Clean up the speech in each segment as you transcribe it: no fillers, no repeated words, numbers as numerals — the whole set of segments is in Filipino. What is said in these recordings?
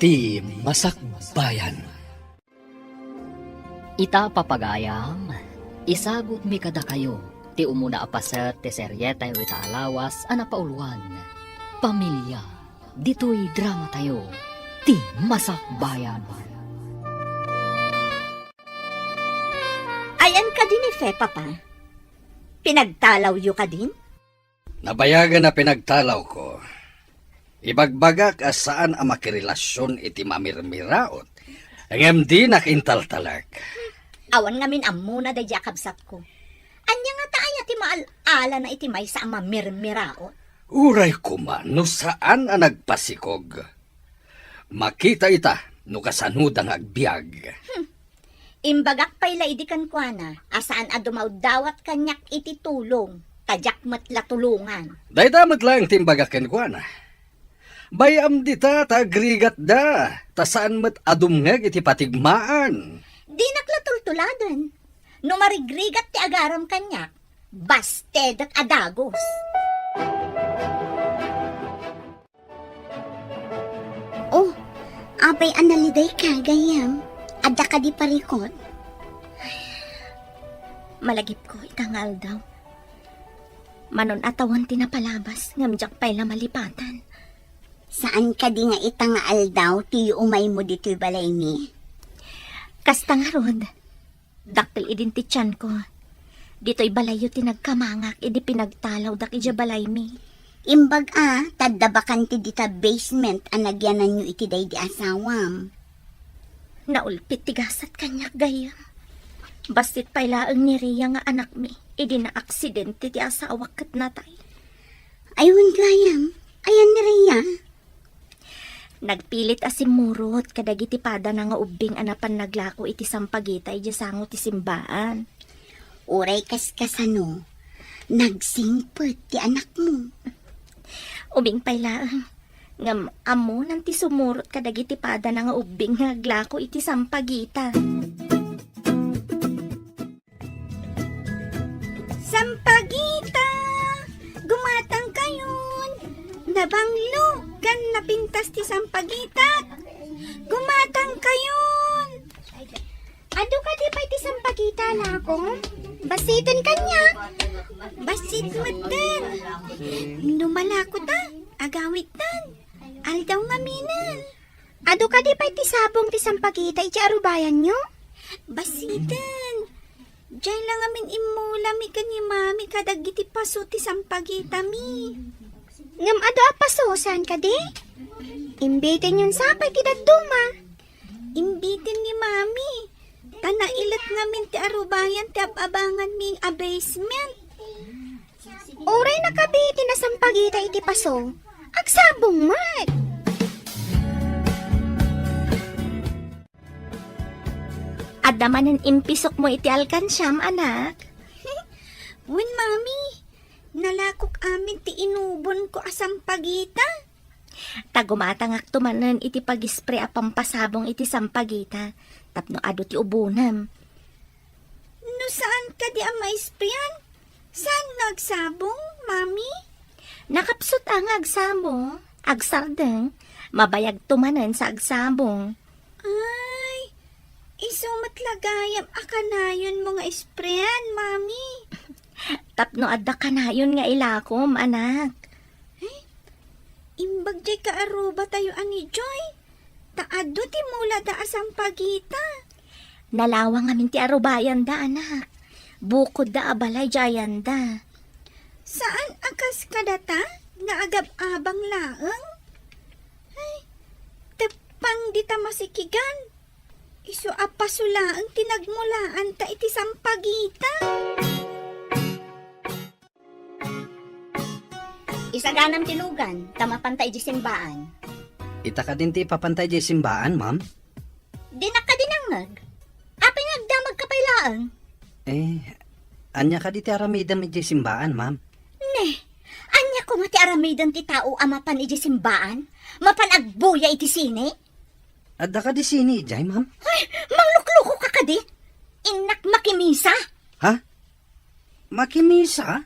Ti Masakbayan. Ita papagayam, isagot mi kada kayo, ti umuna apaset ti seryeta yu ita alawas anapauluan. Pamilya, dito'y drama tayo, ti Masakbayan. Ayan ka din Fe, Papa. Pinagtalaw yu ka din? Nabayagan na pinagtalaw ko. Ibagbagak asaan ang makirelasyon iti mamirmiraot. Ang di nakintaltalak. Awan ngamin amuna da jakabsat ko. Anya nga taaya ti maal-ala na iti may sa mamirmiraot. Uray ko man, no saan ang nagpasikog. Makita ita, no kasanudang agbiag. Imbagak pa'y laidikan ko na, asaan adumaw dawat kanyak iti tulong, tadyak matla tulungan. Daydamat lang timbagakin ko na. Bayam dita tagrigat da, tasaan mat adumngag iti patigmaan. Di naklatultuladan. No marigrigat ti agaram kanyak, basted at adagos. Oh, abay analiday ka, gayam. Adda ka di parikot. Malagip ko itangal daw. Manon atawan tinapalabas, ngamjak pa'y malipatan. Saan ka di nga itangaal daw, ti umay mo dito'y balay mi? Kasta nga rod, daktil idin ti tiyan ko. Dito'y balayo tinagkamangak, idi pinagtalaw dak ija balay mi. Imbag tadabakan ti dita basement anagyanan nyo iti day di asawam. Naulpit tigasat kanyak gayam. Bastit pa'y laang ni Rhea nga anak mi, idi na aksidente ti asawak kat natay. Ayun gayam, ayan ni Rhea. Nagpilit asimurot kadagiti pada na nga ubing anapan naglako iti sampagita iti sango ti simbaan. Uray kaskasano, nagsingpet ti anak mo. Ubing pa'y laang. Ngam amo nanti sumurot kadagiti pada na nga ubing nga naglako iti sampagita. Sampagita! Gumatang kayon! Nabanglo! Kan napintas ti sampagita! Gumatang kayon! Ado ka di pa iti sampagita na ako? Basitin kanya! Basit matan! Numalako ta! Agawit tan! Aldaw nga minan! Ado ka di pa iti sabong ti sampagita iti arubayan nyo? Basitan! Diyan lang amin imula mi kani mami kadagiti paso ti sampagita mi. Ngam ado apaso saan ka di? Imbitin yun sapay ti daduma. Imbitin ni mami. Tanailat ngamin ti arubayan ti ababangan ming abasement. Oray nakabiti na sampagita iti paso. Agsabong mat. Adamanan impisok mo iti alkansyam, anak. Wen, mami. Nalakok amin ti inubon ko asam pagita. Tagumatangak tumanan iti pagispre a pampasabong iti sampagita. Tapno ado ti ubunam. No saan ka di ang maispriyan? Saan nagsabong, mami? Nakapsot ang agsabong. Agsardeng. Mabayag tumanan sa agsabong. Ay, isumat lagayam akanayon mo nga ispreyan, mami. Tapno adda kanayon nga ilakom, anak. Imbag jay kaaruba tayo ani Joy. Taado ti mula da asang pagita. Nalawang amin ti arubayan da, anak. Bukod da abalay jayan da. Saan akas kadata? Nga agab-abang laeng? Ay, tepang di ta masikigan. Isu apasulaang tinagmulaan ta iti sampagita. Isaganam tilugan, tamapantay di simbaan. Ita ka din ti papantay di simbaan, ma'am? Di na ka dinangag. Apay nagdamag kapailaan. Anya ka di ti aramidam di simbaan, ma'am? Ne, anya ko mati aramidan ti tao amapan iti simbaan? Mapan agbuya iti sine? Adda ka di sini, jay, ma'am? Ay, manglukloko ka kadi? Inak makimisa? Ha? Makimisa?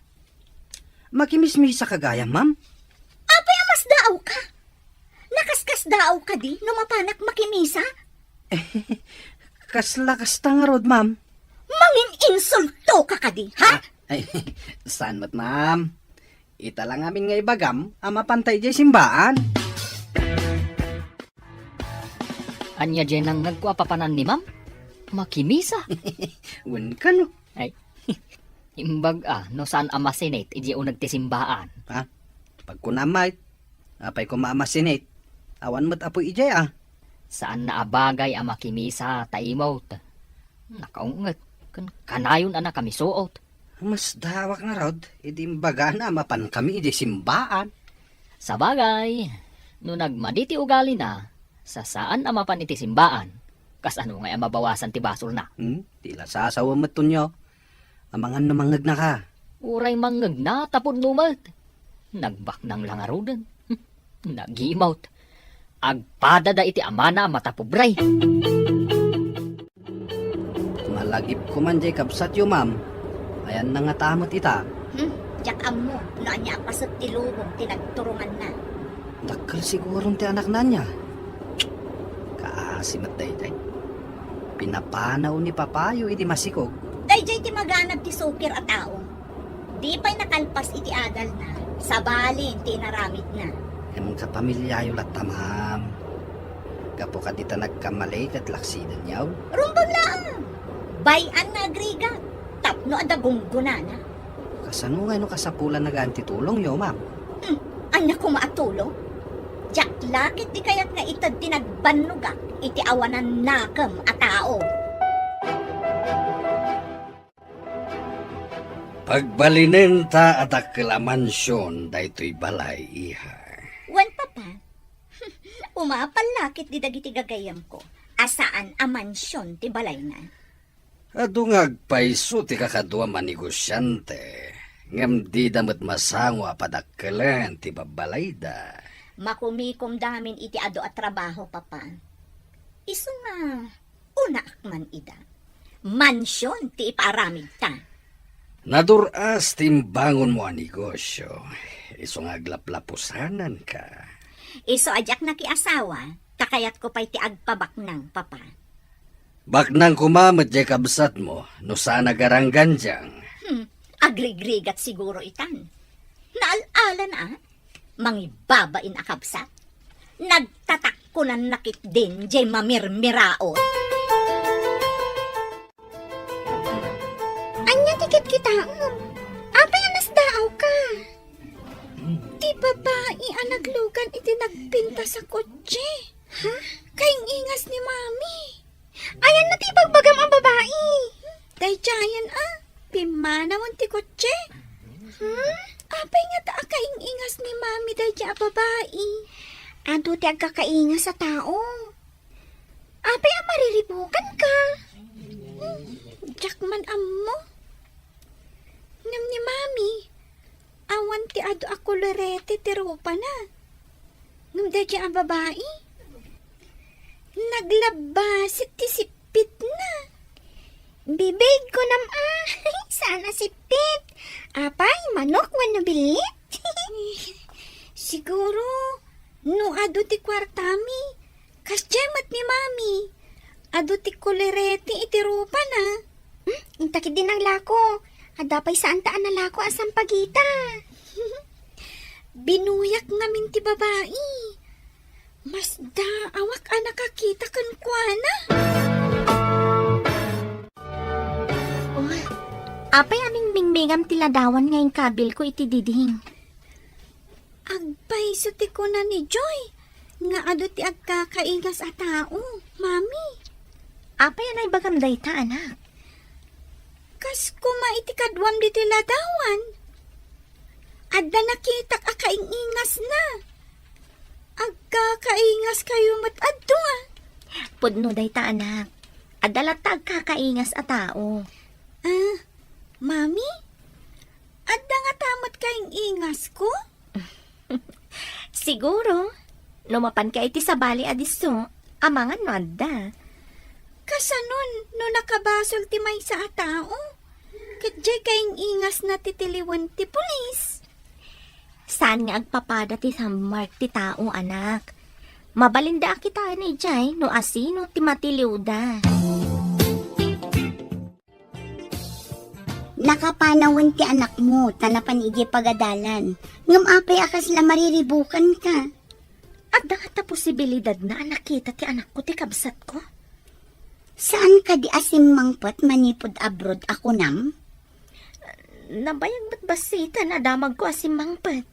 Makimismisa kagaya, ma'am? Apay amas daaw ka? Nakaskas daaw ka di, numapanak makimisa? Kaslakas tangarod, ma'am. Mangin insulto ka ka di, ha? Ay, saan mat, ma'am? Ita lang amin nga ibagam, ama pantay jay simbaan. Anya dyan ang nagkuapapanan ni ma'am? Makimisa. Wen ka no. Ay, imbag no saan amasinate, iji o nagtisimbaan. Ha? Pag kunamay, apay ko maamasinate. Awan mo't apoy ijay Saan naabagay ang makimisa, taimot. Nakaungat, kanayon ana kami suot. Mas dawak na rod, idimbaga na mapan kami ijay simbaan. Sa bagay, no nagmaditi ugali na, sa saan ang mapan iti simbaan, kas ano nga ang mabawasan ti basol na. Tila sasawa mo't tunyo. Amangan namangag na ka. Uray mangag na tapon numat. Nagbak ng langarudan. Nag-imaut. Agpadada iti amana matapubray. Malagip ko man jay kabsat yo, ma'am. Ayan na nga tamot ita. Diyak amo, no anya apasot ti lubong, tinagturungan na. Dakal sigurong ti anak na niya. Kaasimat day. Pinapanaw ni papayo iti masikog. Dayjay ti maganap ti sukir at tao. Di pa'y nakalpas iti adal na, sa balin ti naramid na. Emang sa pamilyayo latta, ma'am. Gapo ka dita nagkamalay kat laksidan yaw. Rumbang lang! Bayan na agriga, tapno adagunggunan na. Kasano nga no kasapulan nag-antitulong yo, ma'am? Anya ko maatulong? Diyak lakit di kayat nga itad tinagbanugak, iti awanan nakam at tao. Pagbalinin ta at akla mansyon daytoy balay iha. Wan papa, umapal lakit di dagiti gagayam ko. Asaan a mansyon ti balay na? Adungag paiso ti kakadwa manegosyante. Ngam di damat masango apadakkelan ti babalay da. Makumikom damin iti ado at trabaho papa. Isu nga, una akman ida. Mansyon ti iparamid ta. Naduras timbangon mo ang negosyo. Iso nga aglaplapusanan ka. Iso ajak na kiasawa, kakayat ko pa'y ti agpabaknang papa. Baknang kumamat jay kabsat mo, no sana garanggan diyang. Agrigrigat siguro itan. Naalala na, mangibabain akabsat. Nagtatakkunan nakit din jay mamirmirao. Anya tikit kita, apay anas daaw ka. Di babae ang naglugan iti nagpinta sa kotse. Ha? Kaing ingas ni mami. Ayan na ti pagbagam ang babae. Dayjayan pimanawan ti kotse. Apay nga ta kaing ingas ni mami dayja ang babae. Ado ti agkakaingas sa tao. Apay ang mariribukan ka. Jakman ammo. Ngam ni mami. Awan ti ado ako lerete ti ropa na. Ngam dayja ang babae. Naglabasit ti sipit na. Bibig ko sana sipit. Apay, manok wano bilit. Siguro, no ado ti kwartami. Kasyamat ni mami. Ado ti kolerete iti ropa na. Intakit din ang lako. Adapay saan taan na lako asang pagita. Binuyak ngamin ti babae. Mas awak nakakita kan kuana. Apay aming bingbingam tiladawan ngayong kabil ko iti diding. Agpay suti ko na ni Joy. Nga ado ti agkakaingas a tao, mami. Apay anay bagam dayta anak. Kas kuma iti kadwam di tiladawan. Adda nakitak akaingas na. Agkakaingas kayo matadto Pudno dayta anak. Adalat ta agkakaingas a tao. Mami? Adda nga tamot kaing ingas ko? Siguro. Lumapan ka iti sabali adiso. Amangan no adda. Kasanon no nakabasol ti may sa tao? Kadya kaing ingas na titiliwan ti pulis. Saan nga agpapada ti sammark ti tao anak? Mabalinda kita ni Jay no asino ti matiliwda. Nakapanawin ti anak mo, tanapan iji pagadalan. Ngam apay akas la mariribukan ka. At ta posibilidad na nakita ti anak ko ti kabsat ko. Saan ka di asim mangpot manipod abroad ako nam? Nabayang ba't basita na damag ko asim mangpet?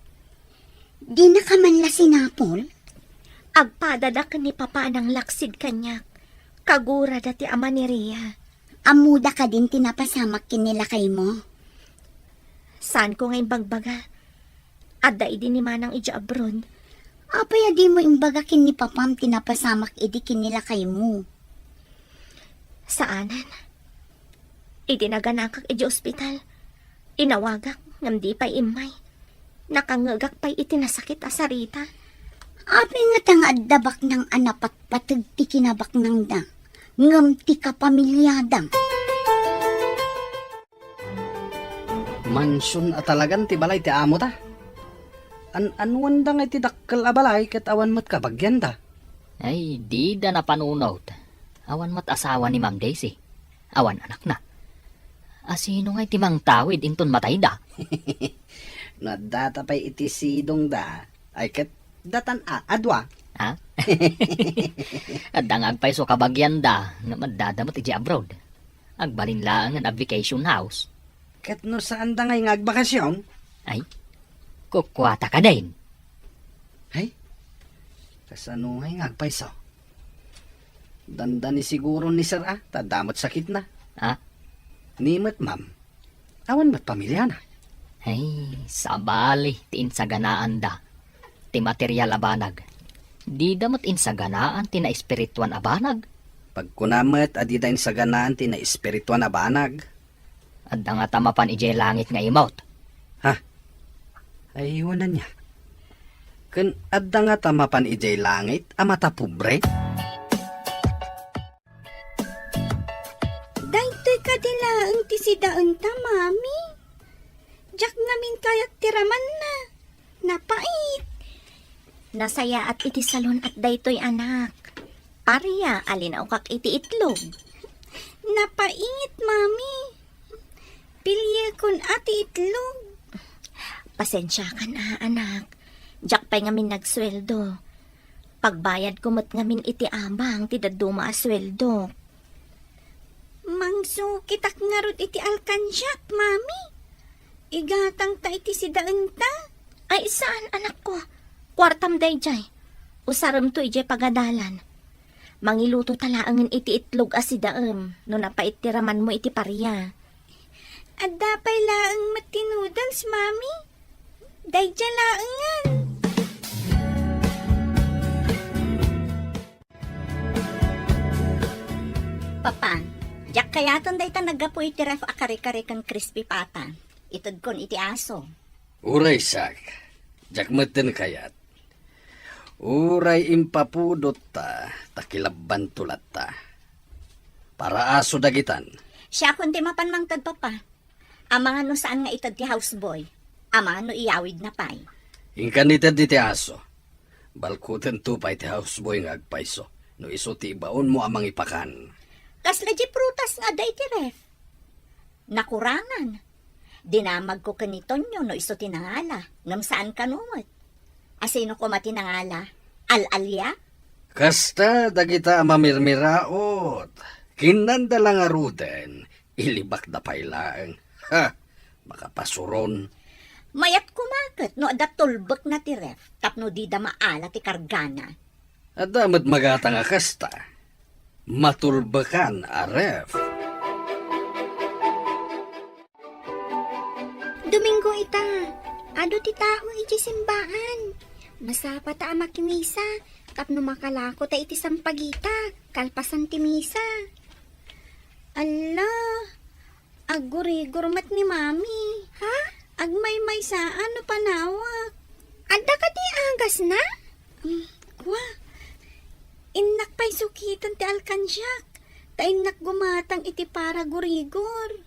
Di na ka man la sinapol? Agpadadak ni papa ng laksid kanyak. Kagura dati ama ni Rhea. Amuda ka din tinapasamak kinila kay mo. Saan ko ngayon bagbaga? Adda idi ni manang ija abroad. Apaya di mo imbaga kin ni papam tinapasamak idi kinila kay mo. Saanan? Idi naganakak iji ospital. Inawagak ngam di pa'y imay. Nakangagak pa'y itinasakit asarita. Api nga tanga addabak ng anapat patag ti kinabak ng da. Ngam ti kapamilyadang. Mansyon at talagan ti balay ti amo ta. Anuan da nga ti dakkel a balay ket awan mat kabagyan da. Ay, di da napanunot. Awan mat asawa ni Ma'am Daisy. Awan anak na. Asino nga iti mang tawid inton matay da? Nadata pa'y iti sidong da. Ay ket datan adwa. Ha? At dangag pa iso kabagyan da nga madadamot iti abroad. Agbalin lang ang vacation house. Ket no saan da ngay ngagbakasyon? Ay, kukwata ka din. Ay, kasano ngay ngagpaiso? Danda ni siguro ni sir tadamot sakit na. Ha? Nimot ma'am, awan mat pamilya na. Ay, sabali ti insaganaan da. Ti material abanag. Di damot insaganaan ti na espirituan abanag. Pagkunamet adidain sa ganaan ti na espirituan na banag. At nga tamapan ije langit nga imot. Ha? Ay, iwanan niya. Kun adda nga tamapan ijay langit, amata pobre? Daytoy ka dila ang tisidaan ta, mami. Jak namin kayak tiraman na. Napait. Nasaya at iti salon at daytoy anak. Pariya, alinaw kak iti itlog. Napait, mami. Pilya kun ati itlog. Pasensya ka na, anak. Jak pa'y ngamin nagsweldo. Pagbayad kumot ngamin iti amang, ti daduma asweldo. Mangso kitak nga rod iti alkansyak, mami. Igatang ta iti sidaan ta. Ay, saan anak ko? Kwartam day jay. Usaram to ije pagadalan. Mangiluto talaangan iti itlog asidaem, no napaitiraman mo iti pariya. At dapay laang matinudals, mami. Dayja laangan. Papa, jak kayaton day ta nagapo iti ref akari-kari kan crispy pata. Itod kon iti aso. Uray sak, jakmeten kayat. Uray impapudot ta, takilaban tulat ta. Para aso dagitan. Siya kun ti mapanmangtad, papa. Amang ano saan nga itod ti houseboy. Amang ano iyawid na pay. Inkanitad di ti aso. Balkutan tupay ti houseboy nga agpaiso. No iso ti ibaon mo amang ipakan. Kasla di prutas nga day ti ref. Nakurangan. Dinamag ko kanitonyo no iso tinangala. Ngam saan kanumat. Asino ko matinangala? Al-alya? Kasta dagita mamirmiraot. Kinanda lang aruden. Ilibak da pailaeng. Ha! Makapasuron. Mayat kumakat no adat tulbek na ti ref. Tapno di da maala ti kargana. At damat magata nga kasta. Matulbakan a ref. Domingo ita. Ado ti tao iti simbaan. Masapa ta makimisa. Tapno makalako ta iti sampagita. Kalpasan ti misa. Ala, aguri-gurmat ni mami. Ha? Agmay-may saan no panawak. Anda ka ti agas na? Kwa, inak pa'y sukitan ti alkansyak. Ta inak gumatang iti para gurigor.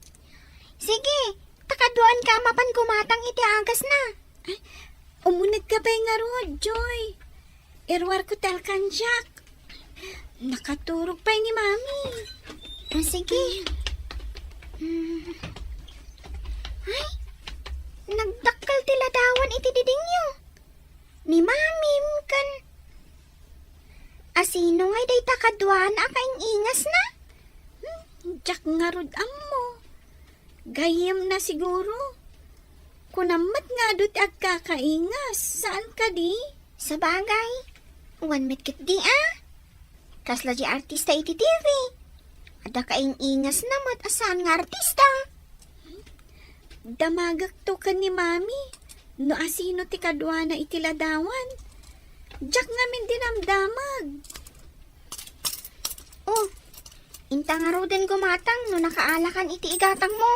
Sige, takaduan ka mapan gumatang iti agas na. Ay, umunag ka pa'y nga rod, Joy. Irwar ko talkan, Jack. Nakaturog pa ni Mami. O sige. Ay, nagdakkel ti ladawan iti didingyo. Ni Mami kan. Asino ngay day takadwan akaing ingas na? Jack nga rod mo. Gayem na siguro. Kunamat nga do't agkakaingas. Saan ka di? Sa bagay. One met kit di Kasla di artista iti TV. Ada kaing ingas na asan nga artista. Damagak to ka ni Mami. No asino ti kadwa na iti ladawan. Jack nga min dinamdamag. Oh, inta nga ro din gumatang no nakaalakan iti igatang mo.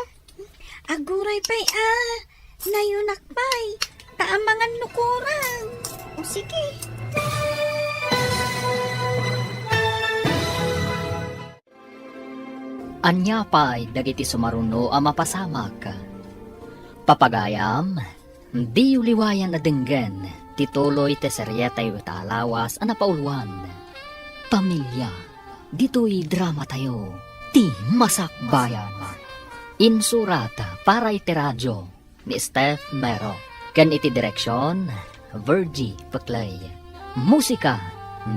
Aguray pa'y nayunak pa'y. Taamangan nukurang. O sige. Anya pa'y dagiti sumaruno a mapasamak. Papagayam, di uliwayan na denggen, tituloy te seryetay witalawas a napauluan. Pamilya, dito'y drama tayo, ti masakbayan. Insurat para iti radyo ni Steph Mero. Ken iti direksyon, Virgie Paclay. Musika,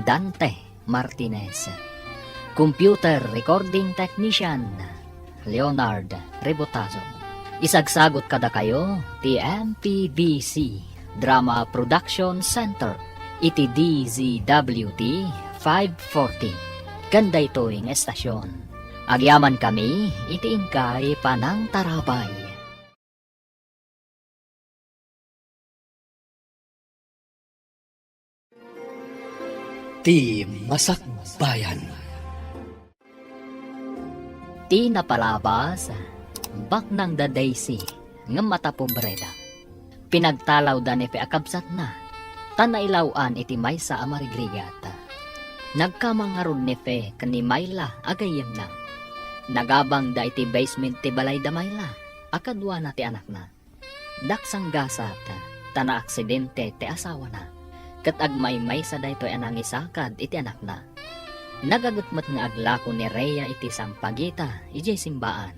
Dante Martinez. Computer Recording Technician, Leonard Rebotazo. Isagsagot kada kayo, ti MPBC Drama Production Center, iti DZWT 540. Ganda ito'ing estasyon. Agyaman kami, iti ingkay Panang Tarabay. Ti Masakbayan. Ti napalabas, bak ng da Daisy, ng matapumbreda. Pinagtalaw da ni akabsat na, tanailawan iti maysa amarigrigat. Nagkamangarun ni Fe kani Mayla agayem na. Nagabang da iti basement ti balay da Mayla, akadwa na ti anak na. Daksang gasat, tana aksidente ti asawa na. Kat agmay sa daytoy anang isakad iti anak na. Nagagutmat nga aglako ni Rhea iti sampagita, iti simbaan.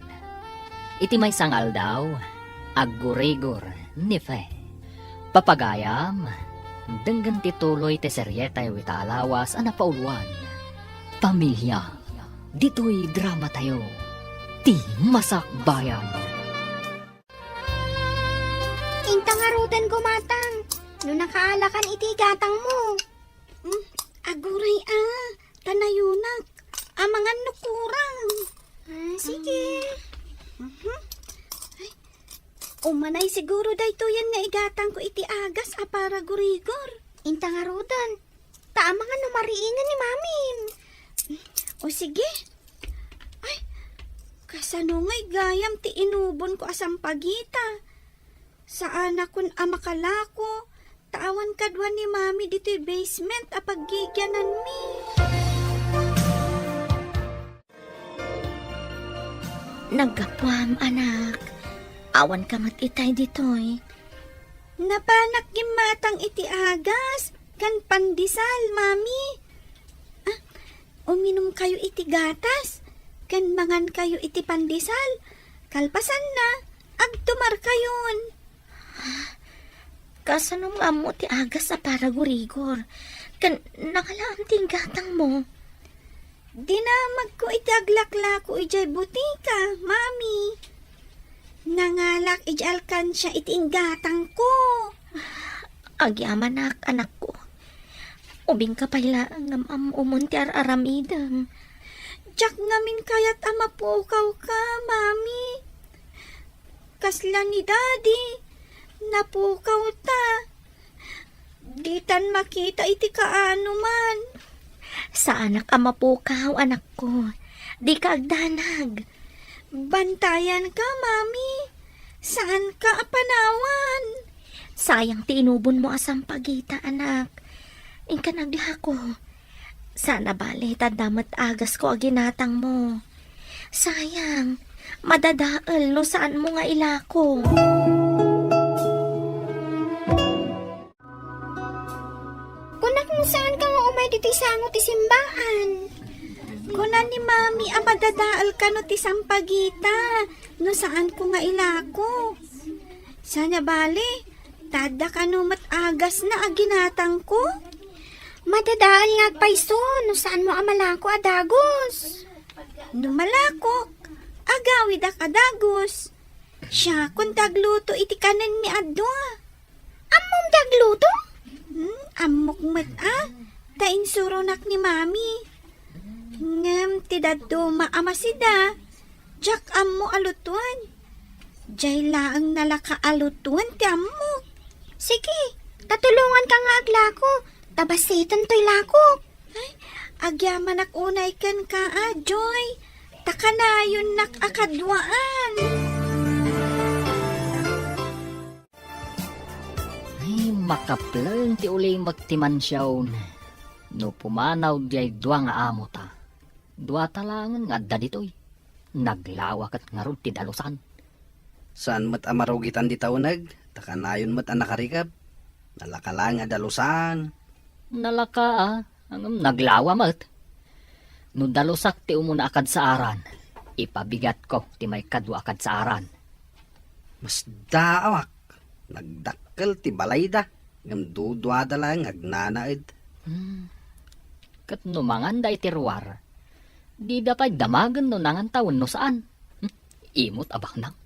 Iti may sangal daw, aggurigor ni Fe. Papagayam, denggan tituloy ti seryetay witalawas a napauluan. Pamilya, dito'y drama tayo, ti masakbayan. Inta nga ro din gumatang no nakaalakan iti gatang mo. Aguray tanayunak. Amangan nukurang. Sige. Umanay siguro dayto yan nga igatang ko iti agas para gurigor. Inta nga ro din. Taama nga no mariingan ni Mami. O sige. Ay, kasano nga'y gayam ti inubon ko asang pagita. Sa anak kun amakalako, tawan kadwan ni Mami dito'y basement apaggigyanan mi. Nagkapwam, anak. Awan ka matitay dito'y. Napanak gimatang iti agas, kan pandisal, Mami. Uminom kayo iti gatas, kan mangan kayo iti pandisal. Kalpasan na, agtumar kayon. Kasano nga mo ti agas sa para gurigor? Kan nakalaan ting gatang mo. Dinamag ko iti aglaklako ijay butika, Mami. Nangalak iti alkansya iti inggatang ko. Agyaman anak ko. Ubing ka pala ng umunti aramidam. Jack ngamin kayat amapukaw ka, Mami. Kasla ni Daddy, napukaw ta. Ditan makita iti kaano man. Sa anak amapukaw, anak ko. Di ka agdanag. Bantayan ka, Mami. Saan ka apanawan? Sayang tinubon mo asang pagita, anak. Inka nagdiha ko. Sana bale, tadamat agas ko aginatang mo. Sayang, madadaal no saan mo nga ilako. Kunak mo saan dito'y sango ti simbaan. Kuna ni mami amadadaal ka no ti sampagita. No saan ko nga ilako. Sana bali, tada ka no agas na aginatang ko. Madadaal nga paiso, no saan mo amalako adagos. Numalako, agawid akadagos. Siya kung tagluto iti kanan mi adwa. Amom dagluto? Amok met tain suronak ni mami. Ngem ti daddo maamasida. Jak ammo alutuan. Jay laang nalaka alutuan ti ammo. Sige, tatulungan ka nga aglako. Tabasitan to'y lako. Agyaman ak unay kan ka Joy. Takanayon nak akadwaan. Ay, makaplang ti uli magtimansyaw. No pumanaw di dua nga amo ta. Dua talangan nga da ditoy. Naglawak at nga ron ti dalusan. Saan mat amarugitan di taunag? Takanayon mat ang nakarikap. Nalakalang nga dalusan. Nalaka ang naglawa mat. No dalusak ti umuna akad sa aran. Ipabigat ko ti may kadwa akad sa aran. Mas daawak. Nagdakkel ti balayda. Ngam dudwada lang agnanaid. Kat no manganda iti ruwar. Di dapay damagan no nangan taon no saan. Imot abak nang.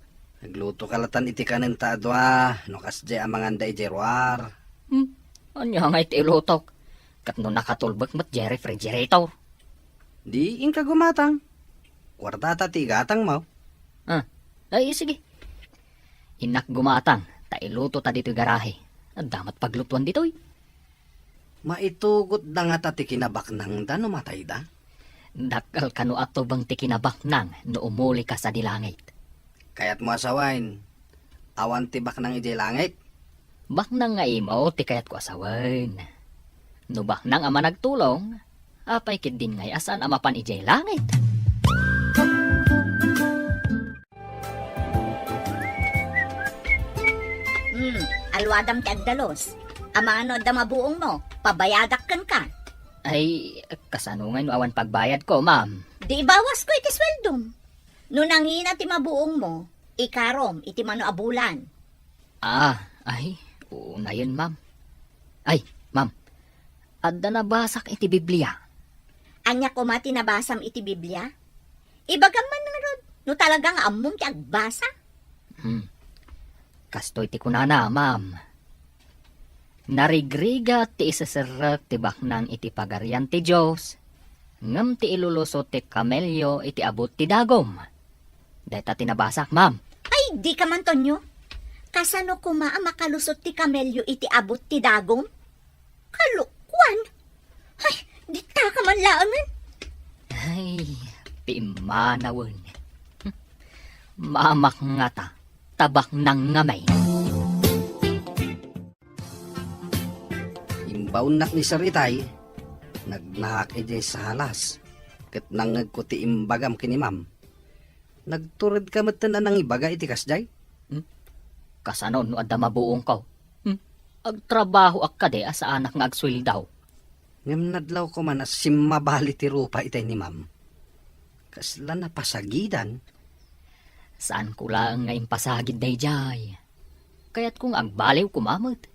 Nagluto kalatan iti kanin ta adwa. No kasde amanganda ijerwar. Anya nga iti ilutok. Kat no nakatulbak mat di refrigerator. Di in ka gumatang. Kwartata ti gatang mo. Ay sige. Inak gumatang. Ta iluto ta dito garahe. At damat paglutuan ditoy. Maitugot na nga ta ti kinabak nang da no matay da. Dakal kano ato bang tikinabak nang no umuli ka sa dilangit. Kaya't mo asawain. Awan ti bak nang ijay langit. Bak nang nga imo ti kayat ko asawan. No bak nang ama nagtulong, apay kit din ngay asan amapan ijay langit. Alwadam ti agdalos. Amano da mabuong mo, pabayadak kan ka. Ay, kasano nga no awan pagbayad ko, ma'am. Di bawas ko iti sweldom. No nangina ti mabuong mo, ikarom iti mano abulan. Ay, oo na yun, ma'am. Ay, ma'am, adda na basak iti Biblia. Anya ko mati nabasam iti Biblia? Ibagam man nga rod, no talagang amom ti agbasa. Kastoy ti kunana, ma'am. Narigriga ti isasarak ti baknang iti pagarian ti Diyos, ngam ti iluluso ti kamelyo iti abot ti dagom. Deta tinabasak, ma'am. Ay, di ka man tonyo. Kasano kuma makalusot ti kamelyo iti abot ti dagom? Kalukwan. Ay, di ta ka man laangan. Ay, pimanawon. Mamak nga ta, tabak ng ngamay. Imbaunak ni Saritay, nagnahak ijay sa halas. Kat nangag ko ti imbagam kini ma'am. Nagturid ka matan anang ibaga iti kasjay? Kasano no adda mabuong ko? Agtrabaho ak kade asa anak nga agswil daw. Ngam nadlaw ko man as simmabali ti rupa itay ni ma'am. Kasla na pasagidan. Saan ko lang nga impasagid day jay? Kaya't kung agbaliw kumamot.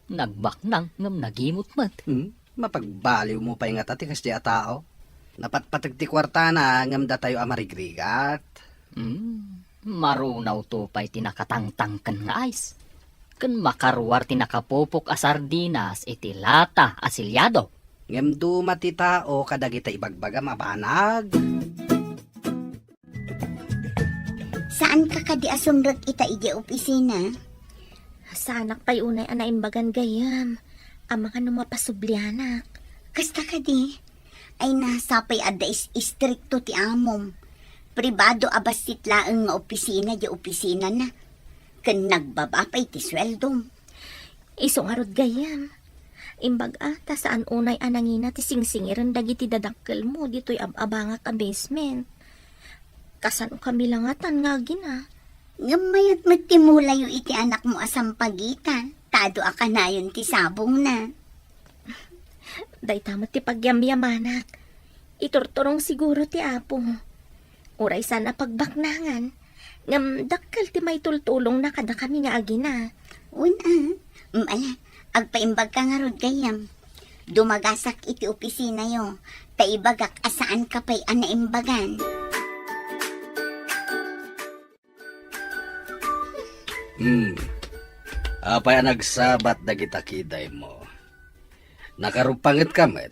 Nagbak nang ngam nagimot mat. Mapagbaliw mo pa yung atati kasdi a tao. Napatpatag ti kwarta na ngam da tayo amarigrigat. Marunaw to pa'y tinakatangtangkan nga ice. Kan makarwar tinakapupok a sardinas iti lata asilyado. Ngam dumati tao kadagita ibagbaga mabanag. Saan ka kadi asumrot ita ije opisina? Sa anak pa'y unay anaimbagan gayam. Ama ka mapasublianak. Kasta kadi? Ay nasapay ada istrikto ti amom. Pribado abasit laeng nga opisina di opisina na. Ken nagbabapay ti sweldom. Iso nga rod gayam. Imbaga, ta saan unay anangina ti singsingiran dagiti dadakkel mo dito'y ababangak a basement. Kasano kami langatan nga gina. Ngamayat magtimulayo iti anak mo asam pagita. Tado akanayon ti sabong na. Day tamot ti pagyamyamanak. Iturturong siguro ti apo. Uray sana pagbaknangan. Ngam dakkal ti may tultulong na kada kami nga agina. Una, agpaimbag ka nga rod gayam. Dumagasak iti opisina yo. Taibagak asaan ka pa'y anaimbagan. Apay nagsabat dagita kiday mo. Nakarupangit kamet.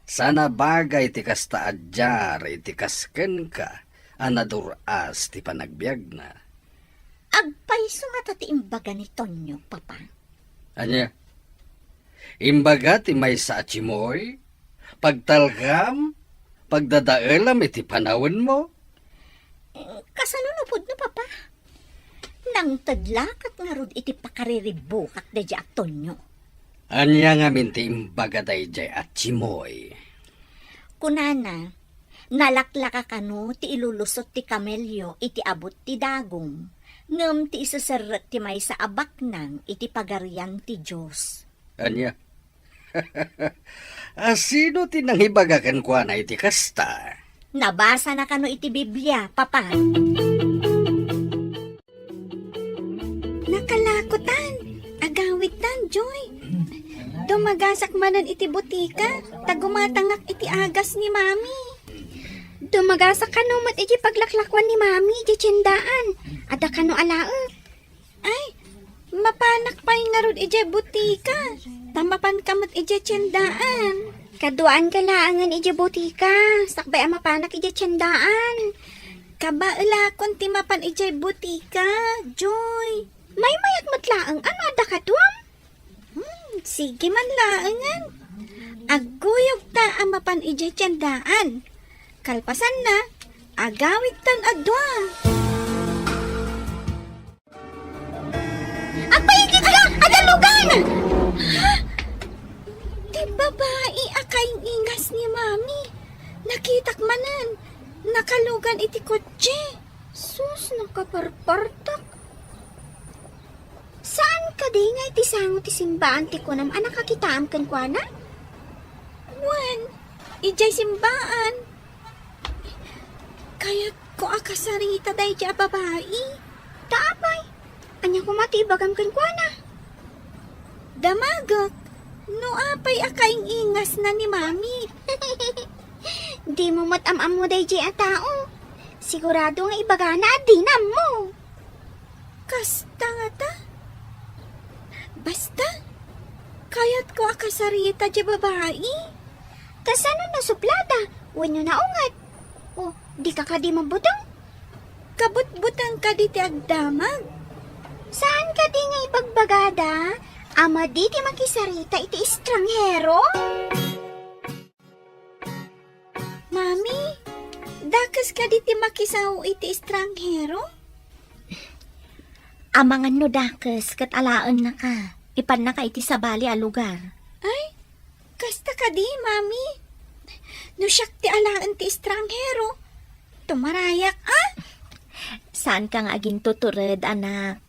Sana bagay ti kasta adyar iti kasken ka anaduras ti panagbiag na. Agpaiso nga ti imbaga ni Tonyo, papa. Anya? Imbaga ti may sa achimoy? Pagtalgam? Pagdadaelam iti panawin mo? Kasanunupod na, papa. Nang tadlakat nga rod iti pakariribukak da di Tonyo. Anya nga minti imbaga dayjay achimoy. Kunana, nalaklaka kano ti ilulusot ti kamelyo iti abot ti dagom. Ngem ti isasarat ti may sa abaknang iti pagarian ti Diyos. Anya? Sino ti nanghibagakan kwa na iti kasta? Nabasa na kano iti Biblia, papa. Nakalakutan, agawitan, Joy. Dumagasak manan iti butika, tagumatangak iti agas ni Mami. Dumagasak ka no mat iti paglaklakwan ni Mami, iti tiyendaan. Ada ka no alaot. Ay, mapanak pa yung narod iti butika. Tamapan kamat iti tiyendaan. Kaduaan ka laangan iti butika. Sakbay ang mapanak iti tiyendaan. Kabailakon ti mapan iti butika, Joy. May mayat matlaang ano ada ka duam? Sige man laangan. Aguyog ta ang mapan iti tiyendaan. Kalpasan na, agawit tan adwa. Agpayigit ka! Adalugan! Ti babae akayng ingas ni Mami. Nakitak manan. Nakalugan iti kotse. Sus, nakaparpartak. Saan ka di nga iti sango ti simbaan ti kunam anak kakitaam kan kwa na? Wan, ijay simbaan. Kaya ko akasarita day dya babae. Taapay. Anya ko matibagam kan kwa na. Damagak. No apay akayng ingas na ni Mami. Di mo matamam mo day a tao. Sigurado nga ibaga na adinam mo. Kasta nga ta. Basta, kaya't ko akasarita dya babae. Kasano na suplada? Wenyo na ungat. O, di ka di mabutang? Kabut-butang ka di ti agdamag. Saan ka di nga ibagbagada? Ama di ti makisarita iti estranghero? Mami, dakas ka di ti makisaw iti estranghero? Amangan no dakes kat alaan na ka. Ipan na ka iti sabali a lugar. Ay, kasta ka di, Mami. No siyak ti alaan ti estranghero. Tumarayak, ah? Saan ka nga aging tutured, anak?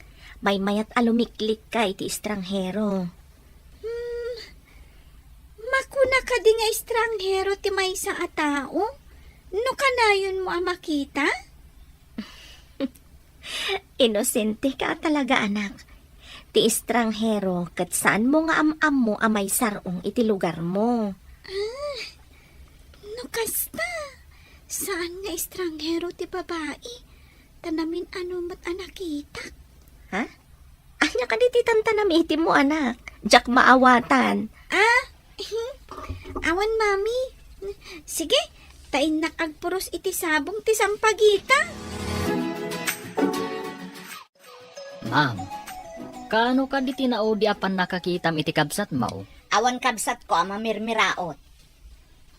May mayat alumiklik ka iti estranghero. Makuna ka di nga estranghero ti maysa a tao? No kanayon mo a makita? Inosente ka talaga, anak. Ti estranghero, kat saan mo nga am mo amay sarong iti lugar mo. No kasta, saan nga estranghero ti babae? Tanamin ano mat anakita? Ha? Anya ka di titantanam iti mo, anak. Jak maawatan. Awan, Mami. Sige, tain nakagpuros iti sabong ti sampagita. Ma'am, kano ka di tinao di apan nakakitam iti kabsat mo? Awan kabsat ko ama mirmiraot.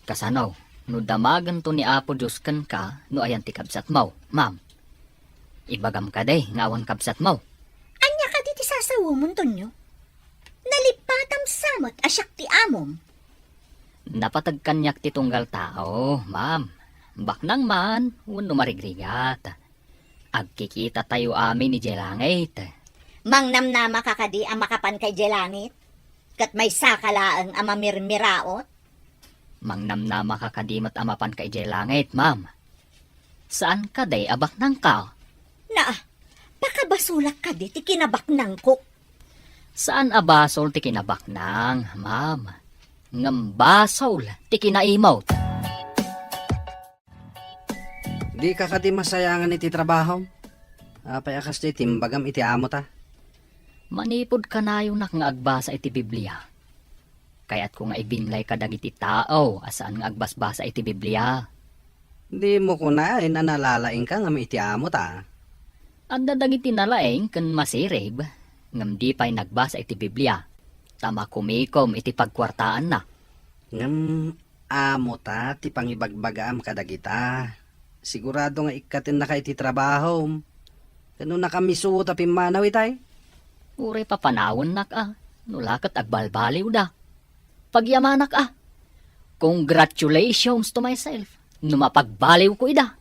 Kasano, no damagan to ni Apo Diyos kan ka, no ayan ti kabsat mo, ma'am. Ibagam ka day, nga awan kabsat mo. Anya ka di ti sasawumon to nyo? Nalipatam samot asyak ti amom. Napatag kanyak ti tunggal tao, ma'am. Baknang man, wano marigrigat. Agkikita tayo amin ni Jelangit. Mangnamnama ka kadi ang makapan kay Jelangit? Kat may sakalaang amamirmiraot. Mangnamnama ka kadimat amapan ka ijay langit, ma'am. Saan ka day abak nang ka? Na, pakabasulak ka di ti kinabaknang ko. Saan abasol ti kinabak nang, ma'am? Ngambasol ti kinaimot. Di ka kadi masayangan iti trabaho. Apay akas di timbagam iti amo ta. Manipod ka na yung nga agbasa iti Biblia. Kaya't kung nga ibinlay ka dagiti tao, asaan nga agbasbasa iti Biblia. Di mo kunain na nalalaing ka nga iti amo ta. Anda dagiti nalaeng kan masirib, ngam di pa'y nagbasa iti Biblia. Tama kumikom iti pagkwartaan na. Ngam amo ta ti pangibagbagaam kadagita. Sigurado nga ikatin na ka iti trabaho. Kano nakamiso ta pimanaw itay? Ure papanawon nak nulakat agbalbaliw da. Pagyamanak Congratulations to myself. Numapagbaliw ko ida.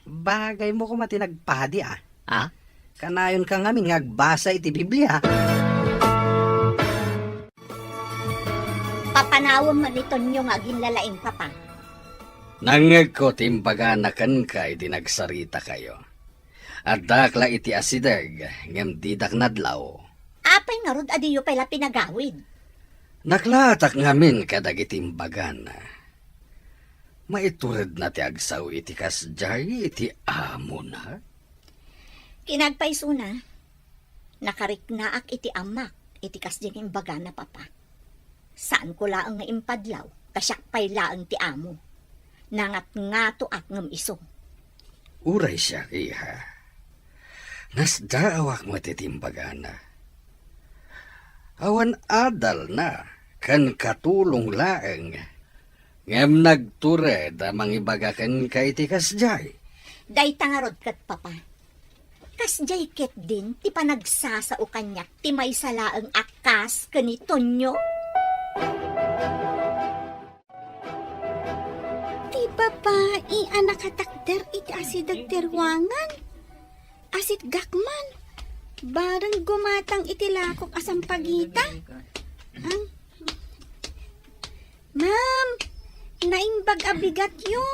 Bagay mo ko matinagpadi Ah? Kanayon ka nga agbasa iti Biblia. Papanawon man ito nyo nga ginlalaing papa. Nangag ko timbaganakan ka iti nagsarita kayo. At dakla iti asidag ngam didak nadlaw. Apay nga rod adiyo pala pinagawid. Naklatak ngamin kadag itimbagan. Maitured na ti agsaw iti kasjay iti amo na. Kinagpaiso na. Nakariknaak iti amak iti kasding imbaga na papa. Saan ko laang nga impadlaw, kasyak pay laang ti amo. Nangat nga to ak ngam iso. Uray siya iha. Nasdaawak mo ti timbagana. Awan adal na, kan katulong laeng. Ngem nagtured amang ibagakan kay ti kasjay. Day tangarod kat papa. Kasjay ket din ti panagsasao kanyak ti may salaang akas kanito nyo. Ti babae anak katakder iti asidag terwangan. Asit gakman. Barang gumatang iti lakok asang pagita. Ang... Ma'am, naimbag abigat yo.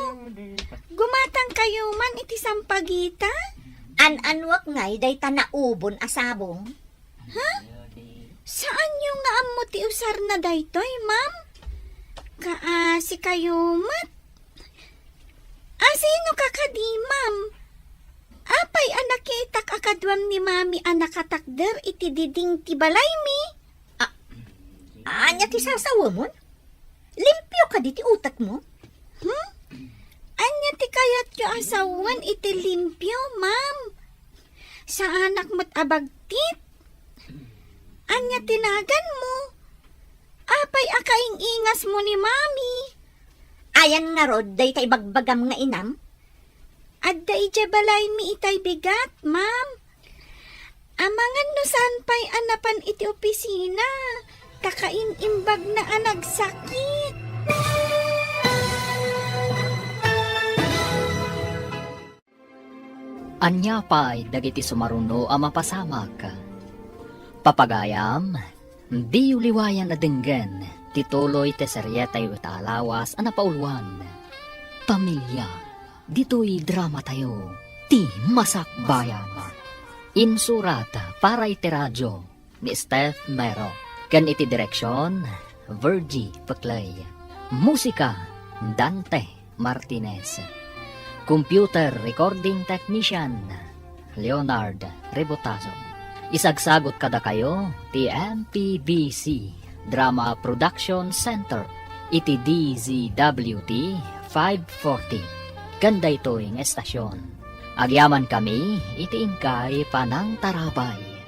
Gumatang kayo man iti sampagita. An-anwak ngay day tanaubon asabong. Saan yung nga amo ti usar na daytoy, ma'am? Kaasi kayo mat. Asino kakadi, ma'am? Apay anakitak akadwam ni mami anakatakder iti diding ti balay mi. Anya ti sasawa mo? Limpyo ka di ti utak mo? Anya ti kayat yo asawan iti limpyo, ma'am. Sa anak mo't abagtit. Anya tinagan mo. Apay akaing ingas mo ni mami. Ayan nga rod, day tay bagbagam nga inam. Adda ija balay mi itay bigat, ma'am. Amangan no saan pa'y anapan iti opisina. Kakain imbag na anagsakit. Anya pa'y dagiti sumaruno a mapasamak. Papagayam, di uliwayan na dinggen, tituloy te seryetay utalawas a napauluan. Pamilya, dito'y drama tayo, ti Masak Bayan. Insurat para iti radyo ni Steph Mero. Kan iti direksyon, Virgie Paclay. Musika, Dante Martinez. Computer Recording Technician, Leonard Rebotazo. Isagsagot kada kayo, ti MPBC Drama Production Center, iti DZWT 540. Ganda ito'y estasyon. Agyaman kami, iti ingkay Panang Tarabay.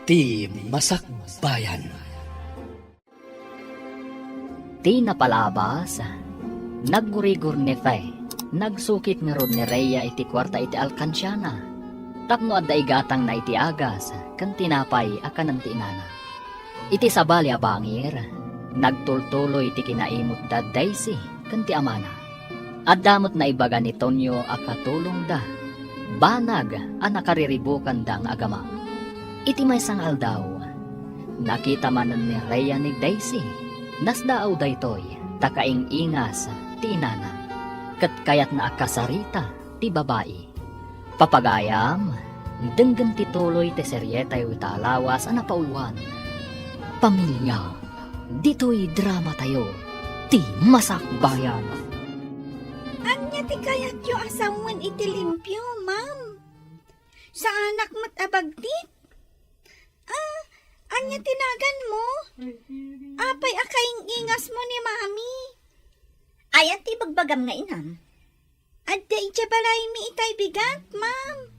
Ti Masak Bayan. Ti napalabas, naggurigur ni Fe, nagsukit nga rod ni Rhea iti kwarta iti alkansyana. Tapno adda igatang na iti agas, kan tinapay akan ng tinana. Iti sabali abangir, nagtultuloy iti kinaimot da Daisy, kan ti amana. At damot na ibaga ni Tonyo akatulong da. Banag ang nakariribukan dang agama. Iti may sangal daw. Nakita manan ni Rhea ni Daisy. Nasdaaw daytoy takaing ingas ti inana. Kat kayat na akasarita ti babae. Papagayam, denggan ti tuloy ti seryetay wita alawas ang napauluan. Pamilya, dito'y drama tayo, ti masakbayan. Anya ti kayat yu asawan iti limpyo, ma'am. Sa anak mo't abagtit. Anya tinagan mo? Apay akaing ingas mo ni mami. Ayan ti bagbagam nga inam. Adda itya balay mi itay bigat, ma'am.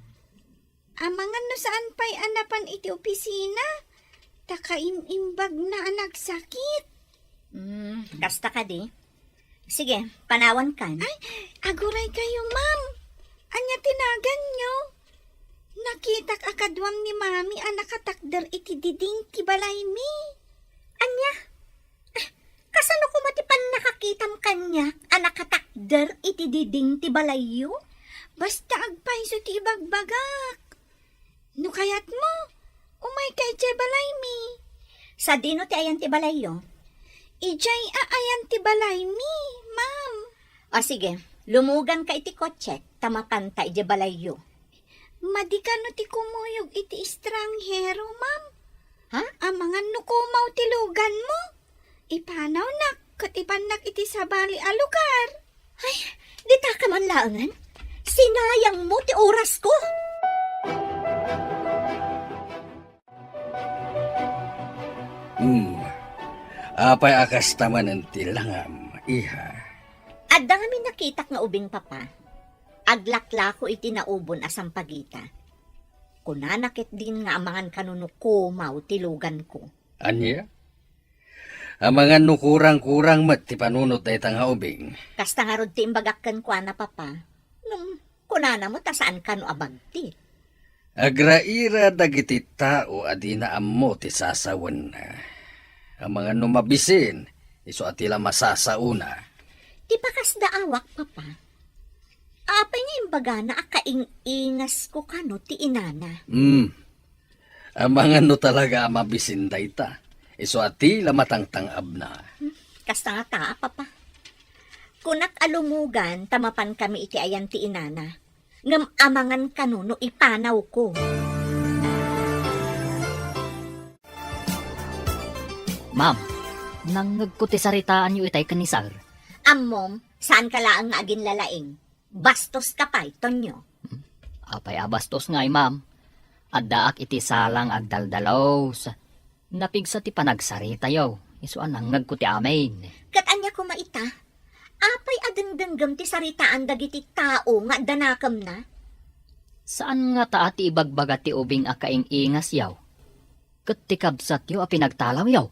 Amangan no saan pa'y anapan iti opisina. Takaimimbag na anak sakit. Kasta ka di. Sige, panawan kan. Ay, aguray kayo, ma'am. Anya tinagan nyo? Nakitak akadwam ni mami ang nakatakder iti diding ti balay mi. Anya? Kasano ko matipan nakakitam kanya anak katakder iti diding ti balayo? Basta agpaiso ti ibagbagak. No kayat mo, umay kay ti balay mi. Sa dino ti ayan ti balayo? Ijay aayan ti balay mi, ma'am. O sige, lumugan ka iti kotse, tamakan ta iti balayo. Madikano ti kumuyog iti estranghero, ma'am. Ha? Amangan no kumaw ti lugan mo. Ipanaw nak, katipanak iti sabali a lugar. Ay, di ta ka man laangan. Sinayang mo ti oras ko. Apay akas taman ang tilangam, iha. At dami nakitak nga ubing papa. Aglakla ko iti naubon asang pagita. Kunanakit din nga amangan kanuno kumaw tilugan ko. Anya? Amangan no kurang-kurang mat ti panunot na itang haubing. Kasta nga rod ti imbagakkan ko na papa. Nung kunana mo tasaan ka no abagti. Agraira dagiti tao adina ammo ti sasawan na. Ang mga numabisin, iso atila masasauna. Ti pakas daawak papa. Apay nga imbaga na akaing-ingas ko kano ti inana. Ang mga no talaga mabisin dayta. Iso atila matangtangab na. Kasta nga ta, papa. Kunak alumugan, tamapan kami iti ayan ti inana. Ngam amangan kanuno ipanaw ko. Ma'am, nang nagkuti saritaan yu itay kanisar. Ammom, saan ka laang nga agin lalaing? Bastos ka pa'y, Tonyo. Apay abastos ngay, ma'am. Addaak iti salang agdaldalaw. Napigsa ti panagsarita yaw. Isuan nang nagkuti amin. Katanya ko maita, apay adengdenggam ti saritaan dagiti tao nga danakam na. Saan nga taati ibagbaga ti ubing akaing ingas yaw? Kat ti kabsat yaw a pinagtalaw yaw.